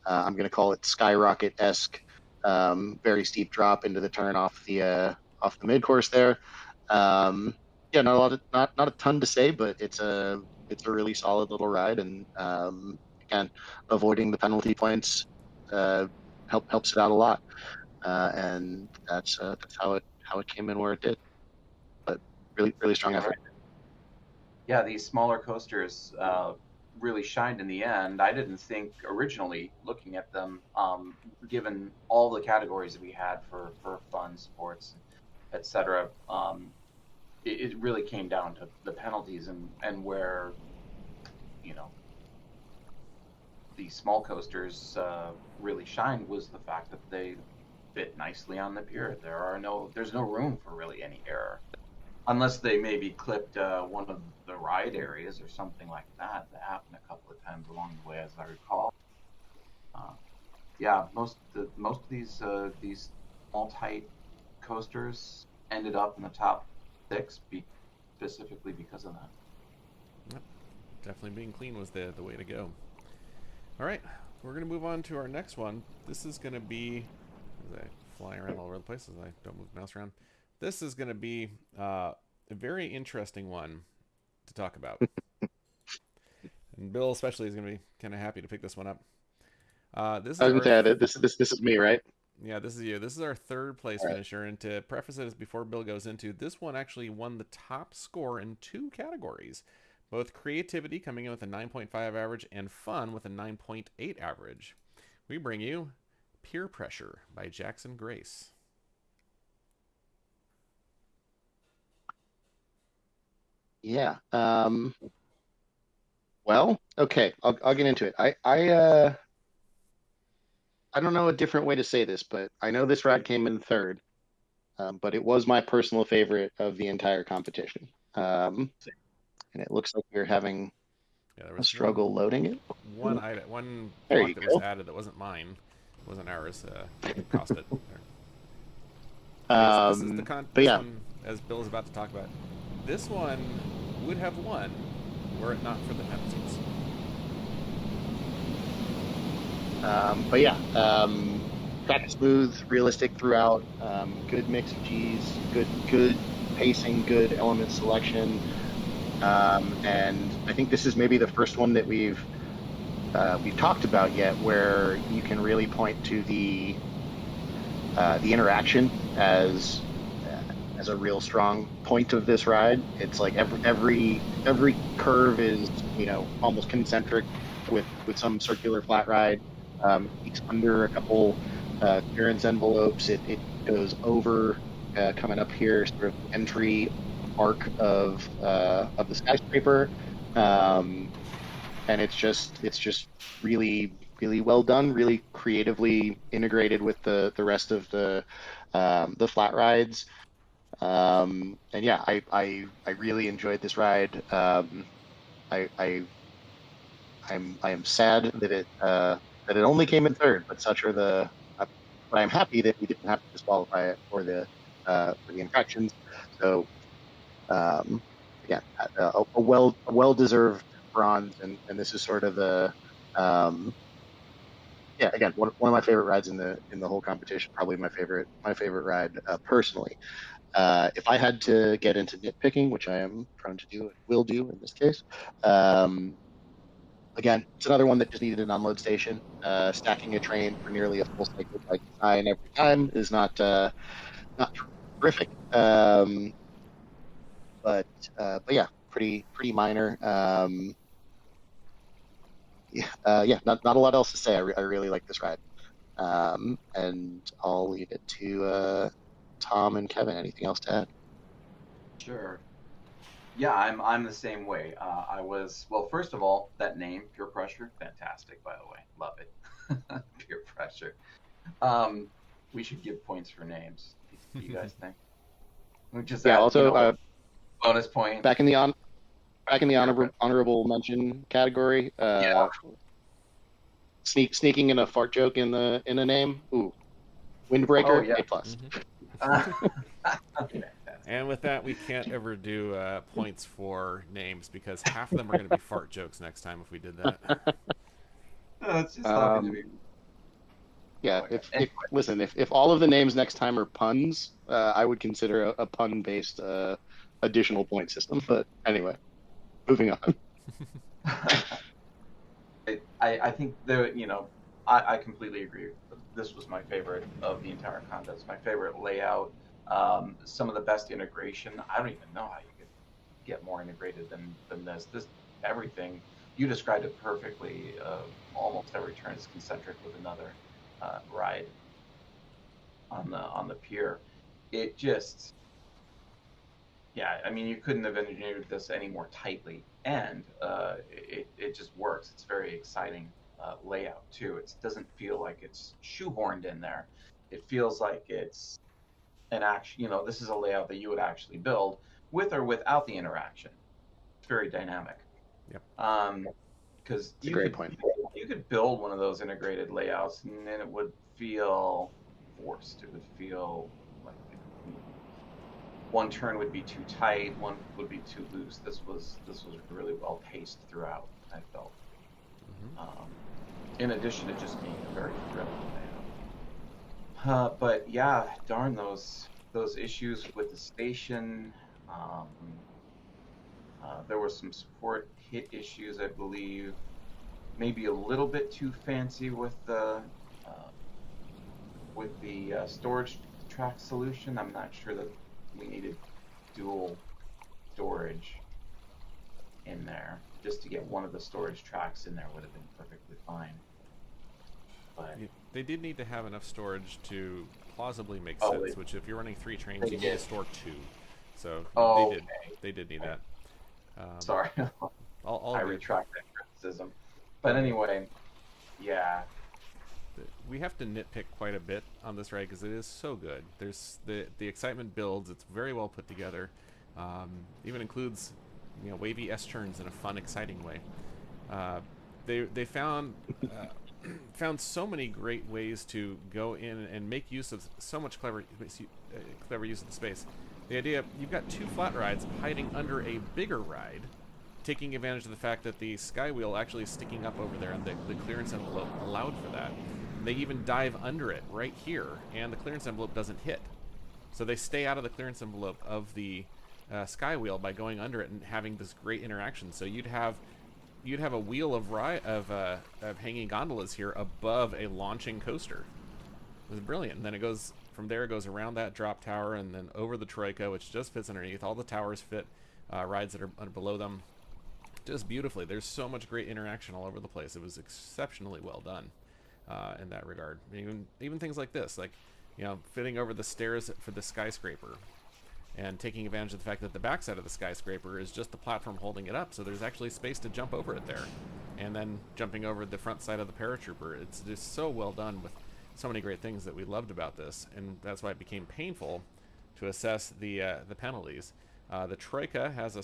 I'm going to call it skyrocket-esque, very steep drop into the turn off the mid course there. Yeah, not a lot of, not a ton to say, but it's a really solid little ride, and again, avoiding the penalty points helps it out a lot, and that's how it came in where it did. But really strong effort. Yeah, these smaller coasters really shined in the end. I didn't think originally, looking at them, given all the categories that we had for fun, sports, etc. It really came down to the penalties and where, you know, the small coasters really shined was the fact that they fit nicely on the pier. There's no room for really any error, unless they maybe clipped one of the ride areas or something like that. That happened a couple of times along the way, as I recall. Uh, yeah, most of these small tight coasters ended up in the top six, specifically because of that. Yep. Definitely being clean was the way to go. All right, we're going to move on to our next one. This is going to be, as I fly around all over the place as I don't move the mouse around, this is going to be a very interesting one to talk about. And Bill especially is going to be kind of happy to pick this one up. This I is was going our to add it. This is me, right? Yeah, this is you. This is our third place All right. finisher. And to preface it, before Bill goes into this one, actually won the top score in two categories, both creativity coming in with a 9.5 average and fun with a 9.8 average. We bring you Peer Pressure by Jackson Grace. Yeah. Well, okay. I'll get into it. I don't know a different way to say this, but I know this ride came in third, but it was my personal favorite of the entire competition. And it looks like we're having Yeah, there a was struggle loading it. one There block you that was go. added that wasn't mine, wasn't ours. Cost it. This is But this yeah, one, as Bill is about to talk about. This one would have won were it not for the penalties. but yeah, track is smooth, realistic throughout. Good mix of G's, good pacing, good element selection. And I think this is maybe the first one that we've talked about yet, where you can really point to the interaction as a real strong point of this ride. It's like every curve is almost concentric with some circular flat ride. It's under a couple clearance envelopes. It goes over coming up here, sort of entry arc of the skyscraper. Um, and it's just really well done, really creatively integrated with the rest of the flat rides. And yeah, I really enjoyed this ride. I, I I am sad that it only came in third, but such are but I'm happy that we didn't have to disqualify it for the infractions. So um, yeah, a well deserved bronze, and this is sort of the yeah, again, one of my favorite rides in the whole competition. Probably my favorite ride personally. If I had to get into nitpicking, which I am prone to do and will do in this case, um, again, it's another one that just needed an unload station. Stacking a train for nearly a full cycle by design every time is not terrific. But yeah, pretty minor. Yeah, not a lot else to say. I really like this ride. And I'll leave it to Tom and Kevin. Anything else to add? Sure. Yeah, I'm the same way. I was well. First of all, that name, Pure Pressure, fantastic. By the way, love it. Pure Pressure. Um, we should give points for names. Do you guys think? We just Yeah. add, Also, bonus point. back in the Pure Pressure. honorable mention category, Yeah. sneaking in a fart joke in a name. Ooh, Oh Windbreaker, yeah. A plus. Okay. And with that, we can't ever do points for names because half of them are going to be fart jokes next time if we did that. It's just talking to Um, me. Yeah, Okay. if listen, if all of the names next time are puns, I would consider a pun-based additional point system. But anyway, moving on. I think I completely agree. This was my favorite of the entire contest. My favorite layout. Some of the best integration. I don't even know how you could get more integrated than this. This everything you described it perfectly. Almost every turn is concentric with another ride on the pier. It just yeah, I mean, you couldn't have engineered this any more tightly, and it just works. It's very exciting layout too. It doesn't feel like it's shoehorned in there. It feels like it's an action. This is a layout that you would actually build with or without the interaction. It's very dynamic. Yep. Because It's a great point. you could build one of those integrated layouts, and then it would feel forced. It would feel like one turn would be too tight, one would be too loose. This was really well paced throughout, I felt. In addition to just being a very thrilling layout. But yeah, darn those issues with the station. There were some support hit issues, I believe. Maybe a little bit too fancy with the storage track solution. I'm not sure that we needed dual storage in there. Just to get one of the storage tracks in there would have been perfectly fine. But They did need to have enough storage to plausibly make sense, which if you're running 3 trains, you need to store 2. So they did need that. Sorry. I retract that criticism. But anyway, yeah. We have to nitpick quite a bit on this ride because it is so good. There's the excitement builds. It's very well put together. Even includes wavy S-turns in a fun, exciting way. They found so many great ways to go in and make use of so much clever use of the space. The idea, you've got 2 flat rides hiding under a bigger ride, taking advantage of the fact that the skywheel actually is sticking up over there and the clearance envelope allowed for that. They even dive under it right here, and the clearance envelope doesn't hit. So they stay out of the clearance envelope of the skywheel by going under it and having this great interaction. So you'd have a wheel of hanging gondolas here above a launching coaster. It was brilliant. And then it goes from there. It goes around that drop tower and then over the Troika, which just fits underneath. All the towers fit rides that are below them just beautifully. There's so much great interaction all over the place. It was exceptionally well done in that regard. Even things like this, like fitting over the stairs for the skyscraper. And taking advantage of the fact that the backside of the skyscraper is just the platform holding it up, so there's actually space to jump over it there. And then jumping over the front side of the paratrooper. It's just so well done with so many great things that we loved about this, and that's why it became painful to assess the penalties. The Troika has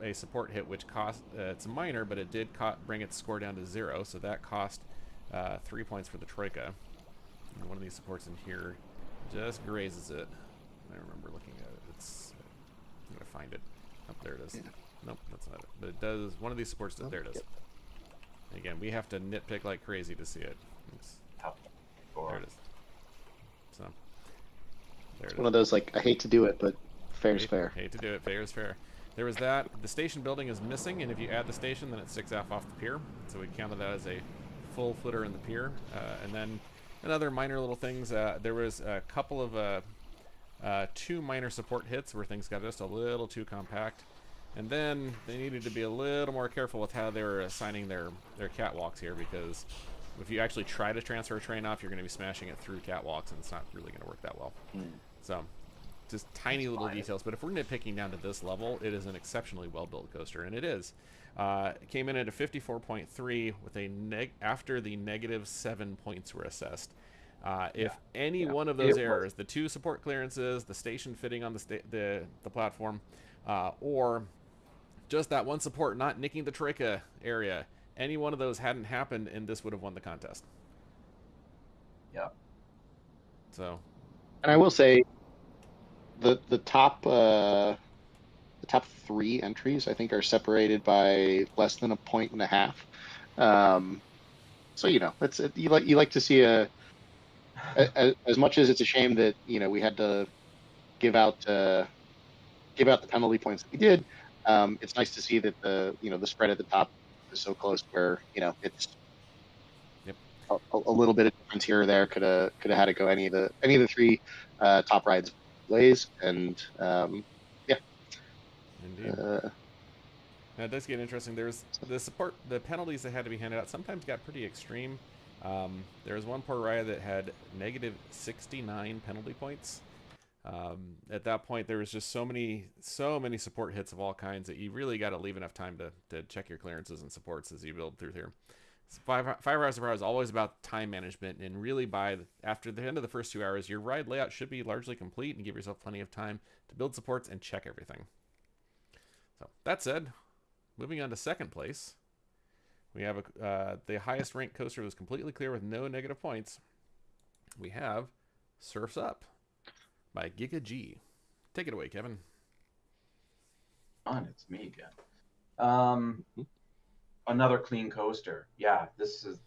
a support hit which cost, it's minor, but it did bring its score down to 0, so that cost 3 points for the Troika. And one of these supports in here just grazes it. I remember looking at it. I'm gonna find it. Oh, there it is. Yeah. Nope, that's not it. But it does. One of these supports. There it is. And again, we have to nitpick like crazy to see it. There it is. So there it is. One of those like I hate to do it, but fair's fair. Hate to do it. Fair is fair. There was that. The station building is missing, and if you add the station, then it sticks off the pier. So we counted that as a full footer in the pier. And then another minor little things. There was a couple of 2 minor support hits where things got just a little too compact, and then they needed to be a little more careful with how they were assigning their catwalks here, because if you actually try to transfer a train off, you're going to be smashing it through catwalks, and it's not really going to work that well. So just tiny little details, but if we're nitpicking down to this level, it is an exceptionally well built coaster, and it is. It came in at a 54.3 with after the -7 points were assessed. If any one of those errors, the 2 support clearances, the station fitting on the platform, or just that one support not nicking the Troika area, any one of those hadn't happened, and this would have won the contest. Yeah. So. And I will say, the top 3 entries I think are separated by less than 1.5 points. So it's you like to see As much as it's a shame that we had to give out the penalty points that we did, it's nice to see that the spread at the top is so close where it's Yep. a little bit of difference here or there could have had to go any of the three top rides ways, and yeah. Indeed. Uh, Now, it does get interesting. There's the penalties that had to be handed out sometimes got pretty extreme. There was one poor ride that had negative 69 penalty points. At that point, there was just so many support hits of all kinds that you really got to leave enough time to check your clearances and supports as you build through here. So 5 hours of ride is always about time management, and really after the end of the first 2 hours, your ride layout should be largely complete and give yourself plenty of time to build supports and check everything. So that said, moving on to second place, we have the highest ranked coaster was completely clear with no negative points. We have Surfs Up by Giga G. Take it away, Kevin. It's me again. Another clean coaster. Yeah, this is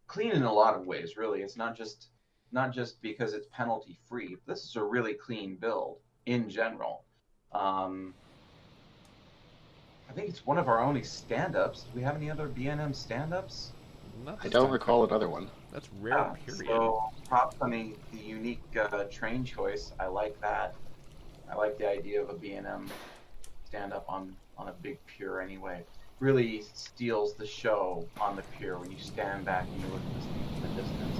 clean in a lot of ways. Really, it's not just because it's penalty free. This is a really clean build in general. I think it's one of our only stand-ups. Do we have any other B&M stand-ups? I don't recall another one. That's rare, period. So props on the unique train choice. I like that. I like the idea of a B&M stand-up on a big pier anyway. Really steals the show on the pier when you stand back and you look at this thing from the distance.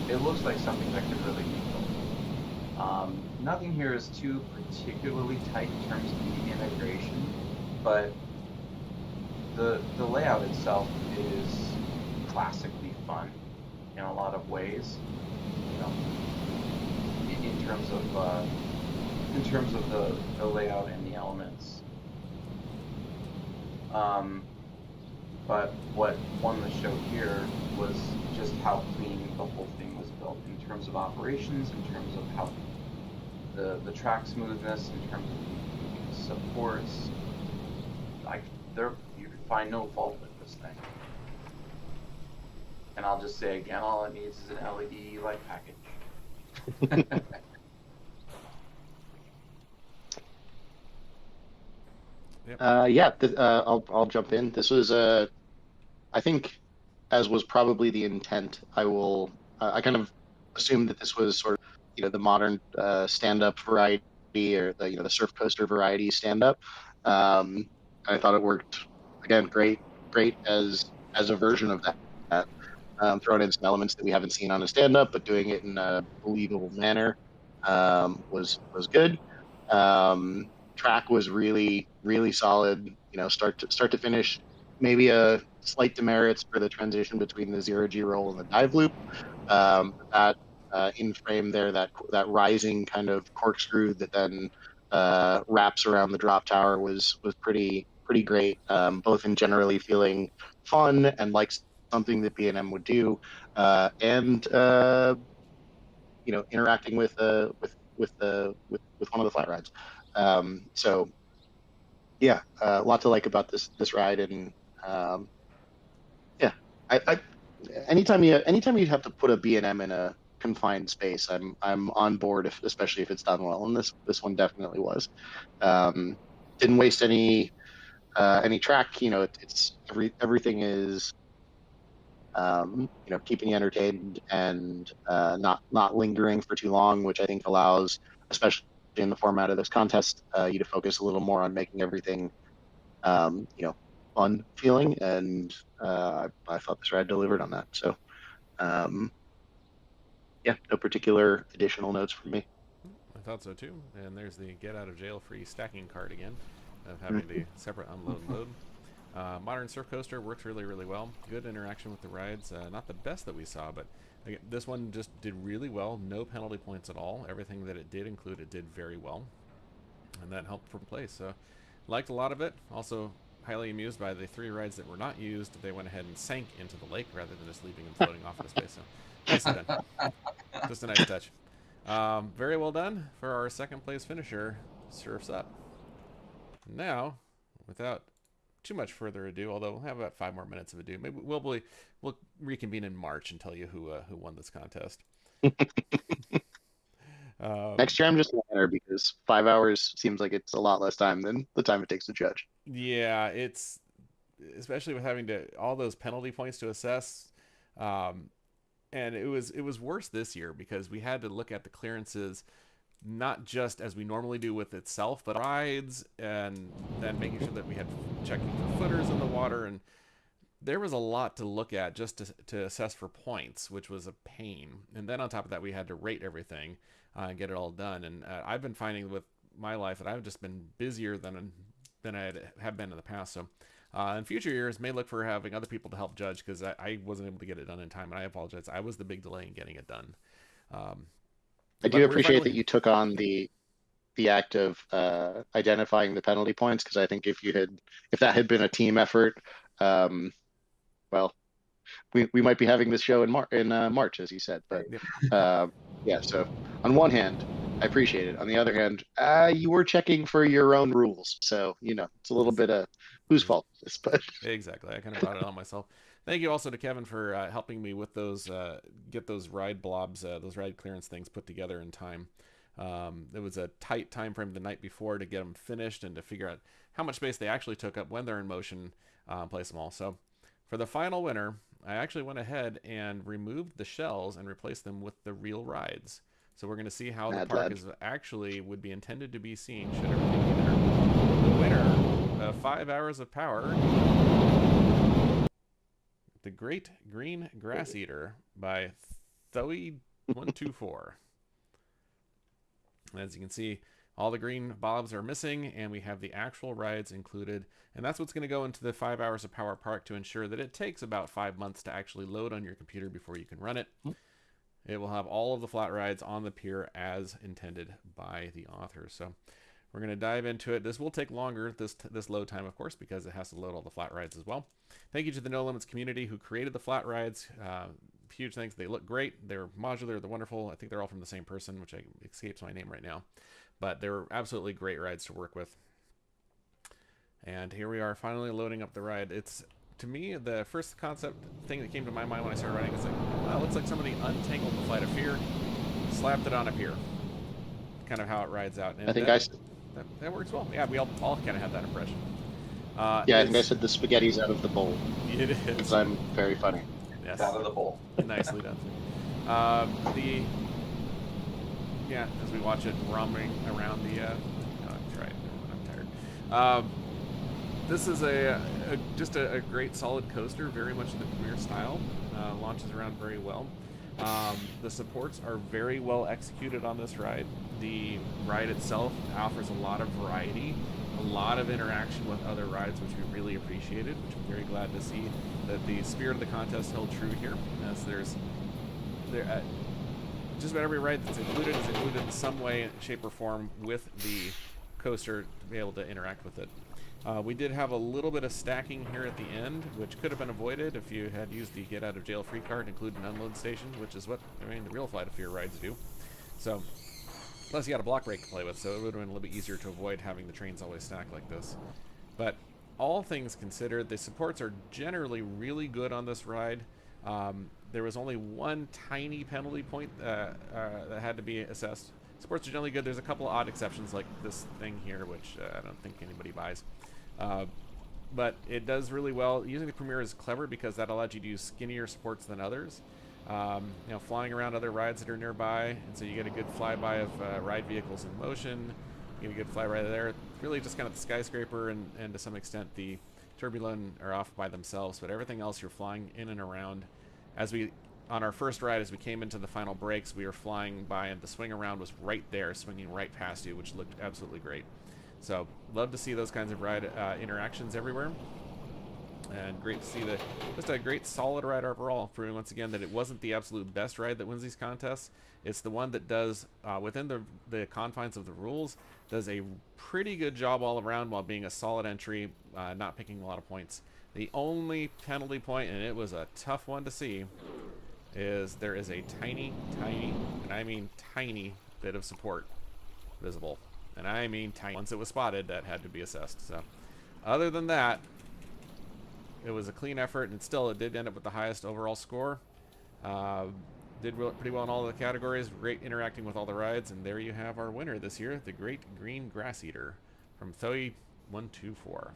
It looks like something that could really be built. Nothing here is too particularly tight in terms of the integration, but the layout itself is classically fun in a lot of ways. You know, in terms of the layout and the elements. But what won the show here was just how clean the whole thing was built in terms of operations, in terms of how the track smoothness, in terms of the supports. You could find no fault with this thing. And I'll just say again, all it needs is an LED light package. Yep. I'll jump in. This was I think, as was probably the intent. I kind of assumed that this was sort of the modern stand-up variety, or the surf coaster variety stand-up. I thought it worked again great as a version of that. Throwing in some elements that we haven't seen on a stand-up, but doing it in a believable manner was good. Track was really solid. Start to finish. Maybe a slight demerits for the transition between the 0G roll and the dive loop. That in frame there, that rising kind of corkscrew that then wraps around the drop tower was pretty great. Both in generally feeling fun and like something that B&M would do, and interacting with one of the flat rides. So yeah, a lot to like about this ride, and yeah, I anytime you have to put a B&M in a confined space, I'm on board, especially if it's done well, and this one definitely was. Didn't waste any track. It's everything is keeping you entertained and not lingering for too long, which I think allows, especially in the format of this contest, you to focus a little more on making everything fun feeling, and I thought this ride delivered on that. So yeah, no particular additional notes from me. I thought so too. And there's the get out of jail free stacking card again, of having the separate unload and load. Modern Surf Coaster works really well. Good interaction with the rides. Not the best that we saw, but again, this one just did really well. No penalty points at all. Everything that it did include, it did very well, and that helped from place. So liked a lot of it. Also highly amused by the 3 rides that were not used. They went ahead and sank into the lake rather than just leaving them floating off into space. So nicely done. Just a nice touch. Very well done for our second place finisher, Surfs Up. Now, without too much further ado, although we'll have about 5 more minutes of ado. Maybe we'll reconvene in March and tell you who won this contest. Next year, I'm just gonna enter because 5 hours seems like it's a lot less time than the time it takes to judge. Yeah, it's especially with having to all those penalty points to assess. Um, and it was worse this year because we had to look at the clearances not just as we normally do with itself, but rides, and then making sure that we had checking for footers in the water, and there was a lot to look at just to assess for points, which was a pain. And then on top of that, we had to rate everything and get it all done. And I've been finding with my life that I've just been busier than I have been in the past. So in future years, may look for having other people to help judge because I wasn't able to get it done in time, and I apologize. I was the big delay in getting it done. I do appreciate that you took on the act of identifying the penalty points, because I think if that had been a team effort, well, we might be having this show in March, as you said. But yeah, so on one hand, I appreciate it. On the other hand, you were checking for your own rules, so it's a little bit of whose fault is this, but exactly, I kind of brought it on myself. Thank you also to Kevin for helping me with those get those ride blobs, those ride clearance things put together in time. It was a tight time frame the night before to get them finished and to figure out how much space they actually took up when they're in motion, place them all. So for the final winner, I actually went ahead and removed the shells and replaced them with the real rides. So we're going to see how the park is actually would be intended to be seen should everything be there. The winner of 5 Hours of Power, the Great Green Grass Eater by Thoey124. As you can see, all the green bobs are missing, and we have the actual rides included. And that's what's going to go into the 5 Hours of Power Park to ensure that it takes about 5 months to actually load on your computer before you can run it. It will have all of the flat rides on the pier as intended by the author. So we're going to dive into it. This will take longer, this load time, of course, because it has to load all the flat rides as well. Thank you to the No Limits community who created the flat rides. Huge thanks. They look great. They're modular. They're wonderful. I think they're all from the same person, which escapes my name right now. But they're absolutely great rides to work with. And here we are finally loading up the ride. It's, to me, the first concept thing that came to my mind when I started riding is like, well, it looks like somebody untangled the Flight of Fear, slapped it on a pier. Kind of how it rides out. And I think that works well. Yeah, we all kind of had that impression. Yeah, I think I said the spaghetti's out of the bowl. It is. Because I'm very funny. Yes. Out of the bowl. Nicely done. As we watch it roaming around the. I'm tired. This is just a great solid coaster, very much the Premier style. Launches around very well. The supports are very well executed on this ride. The ride itself offers a lot of variety, a lot of interaction with other rides, which we really appreciated, which I'm very glad to see that the spirit of the contest held true here. As just about every ride that's included is included in some way, shape, or form with the coaster to be able to interact with it. We did have a little bit of stacking here at the end, which could have been avoided if you had used the get out of jail free card, include an unload station, which is what the real Flight of Fear rides do. So, plus you got a block brake to play with, so it would have been a little bit easier to avoid having the trains always stacked like this. But all things considered, the supports are generally really good on this ride. There was only one tiny penalty point that had to be assessed. Supports are generally good. There's a couple of odd exceptions like this thing here, which I don't think anybody buys. But it does really well. Using the Premier is clever because that allows you to use skinnier supports than others. Flying around other rides that are nearby, and so you get a good flyby of ride vehicles in motion. You get a good flyby there. It's really just kind of the skyscraper and to some extent the Turbulent are off by themselves, but everything else you're flying in and around. On our first ride, as we came into the final breaks, we were flying by, and the swing around was right there, swinging right past you, which looked absolutely great. So, love to see those kinds of ride interactions everywhere. And great to see just a great solid ride overall, proving once again that it wasn't the absolute best ride that wins these contests. It's the one that does, within the confines of the rules, does a pretty good job all around while being a solid entry, not picking a lot of points. The only penalty point, and it was a tough one to see, is there is a tiny, and I mean tiny, bit of support visible. And I mean tiny. Once it was spotted, that had to be assessed. So, other than that, it was a clean effort, and it did end up with the highest overall score. Uh, pretty well in all the categories. Great interacting with all the rides, and there you have our winner this year, the Great Green Grass Eater from Thoey124.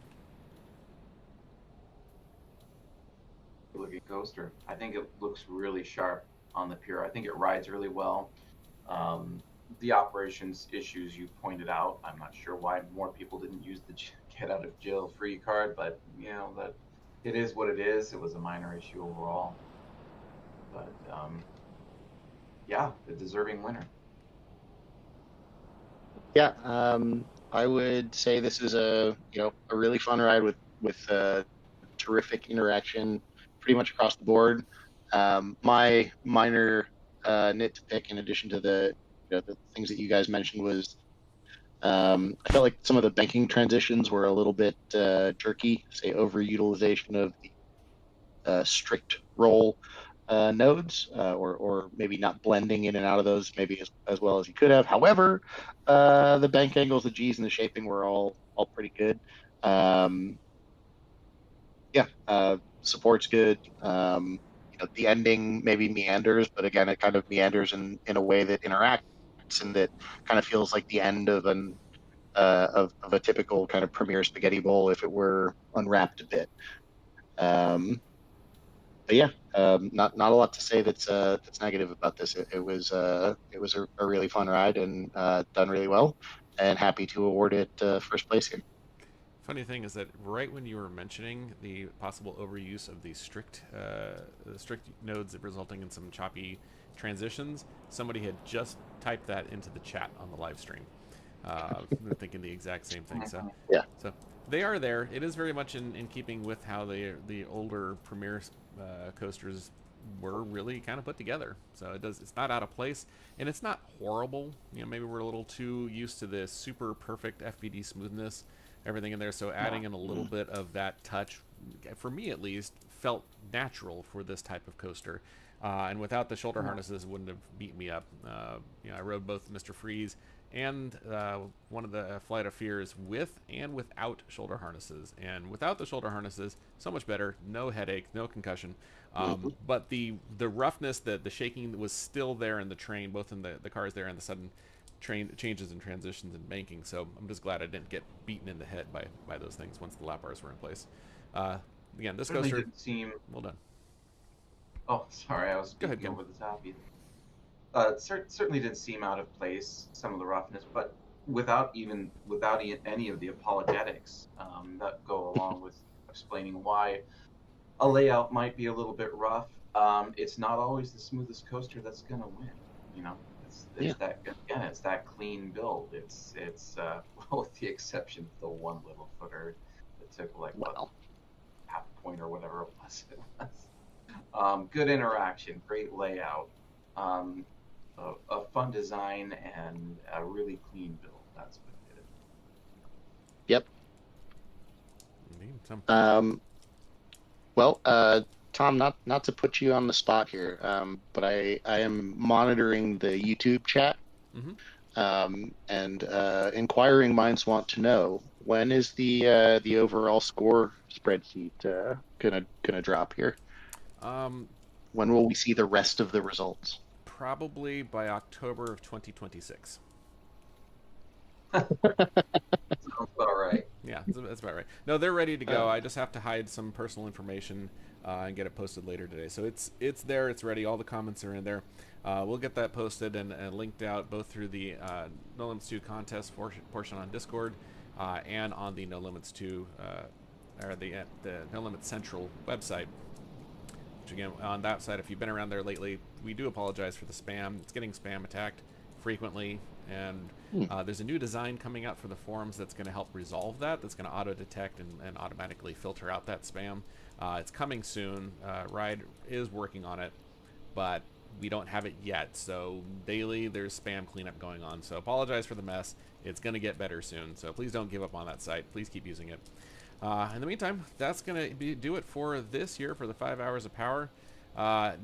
Looking coaster. I think it looks really sharp on the pier. I think it rides really well. The operations issues you pointed out, I'm not sure why more people didn't use the get out of jail free card, but you know that it is what it is. It was a minor issue overall, but yeah, the deserving winner. Yeah, I would say this is a really fun ride with terrific interaction pretty much across the board. My minor nit to pick, in addition to the things that you guys mentioned, was I felt like some of the banking transitions were a little bit jerky. Say overutilization of the strict roll nodes, or maybe not blending in and out of those maybe as well as you could have. However, the bank angles, the G's, and the shaping were all pretty good. Yeah, support's good. The ending maybe meanders, but again, it kind of meanders in a way that interacts and that kind of feels like the end of of a typical kind of Premier spaghetti bowl if it were unwrapped a bit. But yeah, not a lot to say that's negative about this. It was a really fun ride and done really well, and happy to award it first place here. Funny thing is that right when you were mentioning the possible overuse of the strict nodes resulting in some choppy transitions, somebody had just typed that into the chat on the live stream. Thinking the exact same thing. So yeah, so they are there. It is very much in keeping with how the older Premier coasters were really kind of put together. So it's not out of place, and it's not horrible. Maybe we're a little too used to the super perfect FBD smoothness, everything in there. So adding in a little bit of that touch, for me at least, felt natural for this type of coaster. And without the shoulder harnesses, it wouldn't have beat me up. I rode both Mr. Freeze and one of the Flight of Fears with and without shoulder harnesses. And without the shoulder harnesses, so much better. No headache, no concussion. But the roughness, the shaking was still there in the train, both in the cars there and the sudden train changes and transitions and banking. So I'm just glad I didn't get beaten in the head by those things once the lap bars were in place. Again, this coaster didn't seem well done. Oh, sorry, I was speaking over the top. Certainly didn't seem out of place, some of the roughness, but without any of the apologetics that go along with explaining why a layout might be a little bit rough. It's not always the smoothest coaster that's going to win. It's that clean build. It's well, with the exception of the one little footer that took half a point or whatever it was. Good interaction, great layout, a fun design, and a really clean build. That's what did it. Yep. Well, Tom, not to put you on the spot here, but I am monitoring the YouTube chat, and inquiring minds want to know, when is the overall score spreadsheet gonna drop here? When will we see the rest of the results? Probably by October of 2026. Sounds about right. Yeah, that's about right. No, they're ready to go. I just have to hide some personal information and get it posted later today. So it's there, it's ready. All the comments are in there. We'll get that posted and linked out both through the No Limits 2 contest portion on Discord and on the No Limits 2 or the No Limits Central website. Which again, on that side, if you've been around there lately, we do apologize for the spam. It's getting spam attacked frequently, and there's a new design coming out for the forums that's going to help resolve that. That's going to auto detect and automatically filter out that spam. It's coming soon. Ride is working on it, but we don't have it yet. So daily there's spam cleanup going on. So apologize for the mess. It's going to get better soon. So please don't give up on that site. Please keep using it. In the meantime, that's going to do it for this year for the 5 hours of power.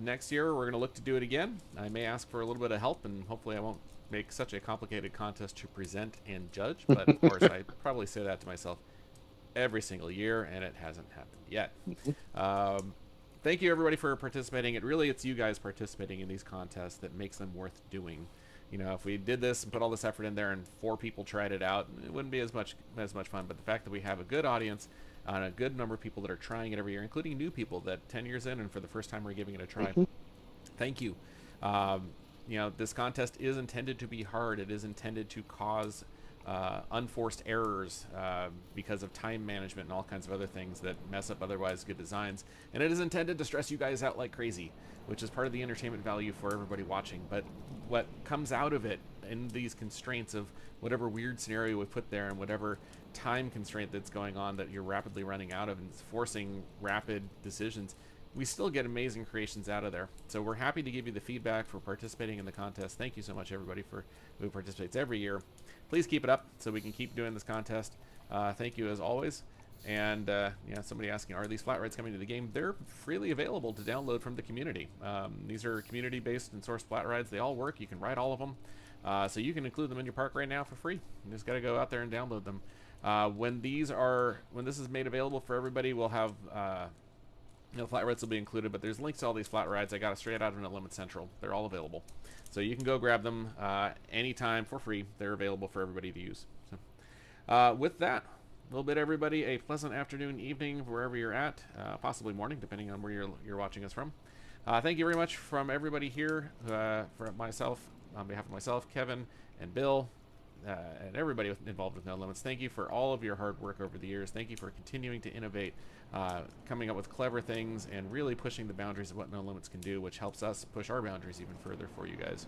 Next year, we're going to look to do it again. I may ask for a little bit of help, and hopefully I won't make such a complicated contest to present and judge. But of course, I probably say that to myself every single year, and it hasn't happened yet. Thank you everybody for participating. It's you guys participating in these contests that makes them worth doing. You know, if we did this and put all this effort in there and 4 people tried it out, it wouldn't be as much fun. But the fact that we have a good audience and a good number of people that are trying it every year, including new people that 10 years in and for the first time we're giving it a try. Thank you. You know, this contest is intended to be hard. It is intended to cause unforced errors because of time management and all kinds of other things that mess up otherwise good designs. And it is intended to stress you guys out like crazy, which is part of the entertainment value for everybody watching. But what comes out of it in these constraints of whatever weird scenario we put there and whatever time constraint that's going on that you're rapidly running out of and it's forcing rapid decisions, we still get amazing creations out of there. So we're happy to give you the feedback for participating in the contest. Thank you so much, everybody, who participates every year. Please keep it up so we can keep doing this contest. Thank you as always. And yeah, somebody asking, are these flat rides coming to the game? They're freely available to download from the community. These are community-based and sourced flat rides. They all work. You can ride all of them. So you can include them in your park right now for free. You just got to go out there and download them. When this is made available for everybody, we'll have flat rides will be included, but there's links to all these flat rides. I got it straight out of No Limit Central. They're all available. So you can go grab them anytime for free. They're available for everybody to use. So, with that, a little bit everybody, a pleasant afternoon, evening, wherever you're at, possibly morning, depending on where you're watching us from. Thank you very much from everybody here, for myself, on behalf of myself, Kevin, and Bill, and everybody involved with No Limits. Thank you for all of your hard work over the years. Thank you for continuing to innovate, coming up with clever things, and really pushing the boundaries of what No Limits can do, which helps us push our boundaries even further for you guys.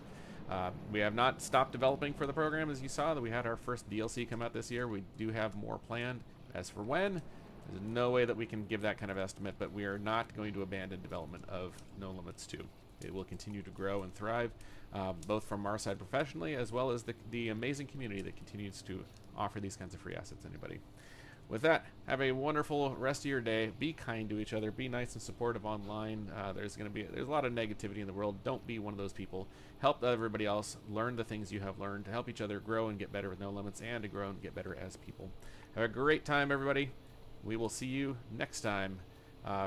We have not stopped developing for the program, as you saw, that we had our first DLC come out this year. We do have more planned. As for when, there's no way that we can give that kind of estimate, but we are not going to abandon development of No Limits 2. It will continue to grow and thrive, both from our side professionally, as well as the amazing community that continues to offer these kinds of free assets to anybody. With that, have a wonderful rest of your day. Be kind to each other. Be nice and supportive online. There's a lot of negativity in the world. Don't be one of those people. Help everybody else learn the things you have learned to help each other grow and get better with No Limits, and to grow and get better as people. Have a great time, everybody. We will see you next time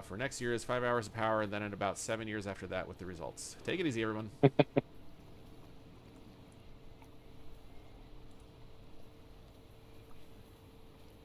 for next year's 5 Hours of Power, and then in about 7 years after that with the results. Take it easy, everyone.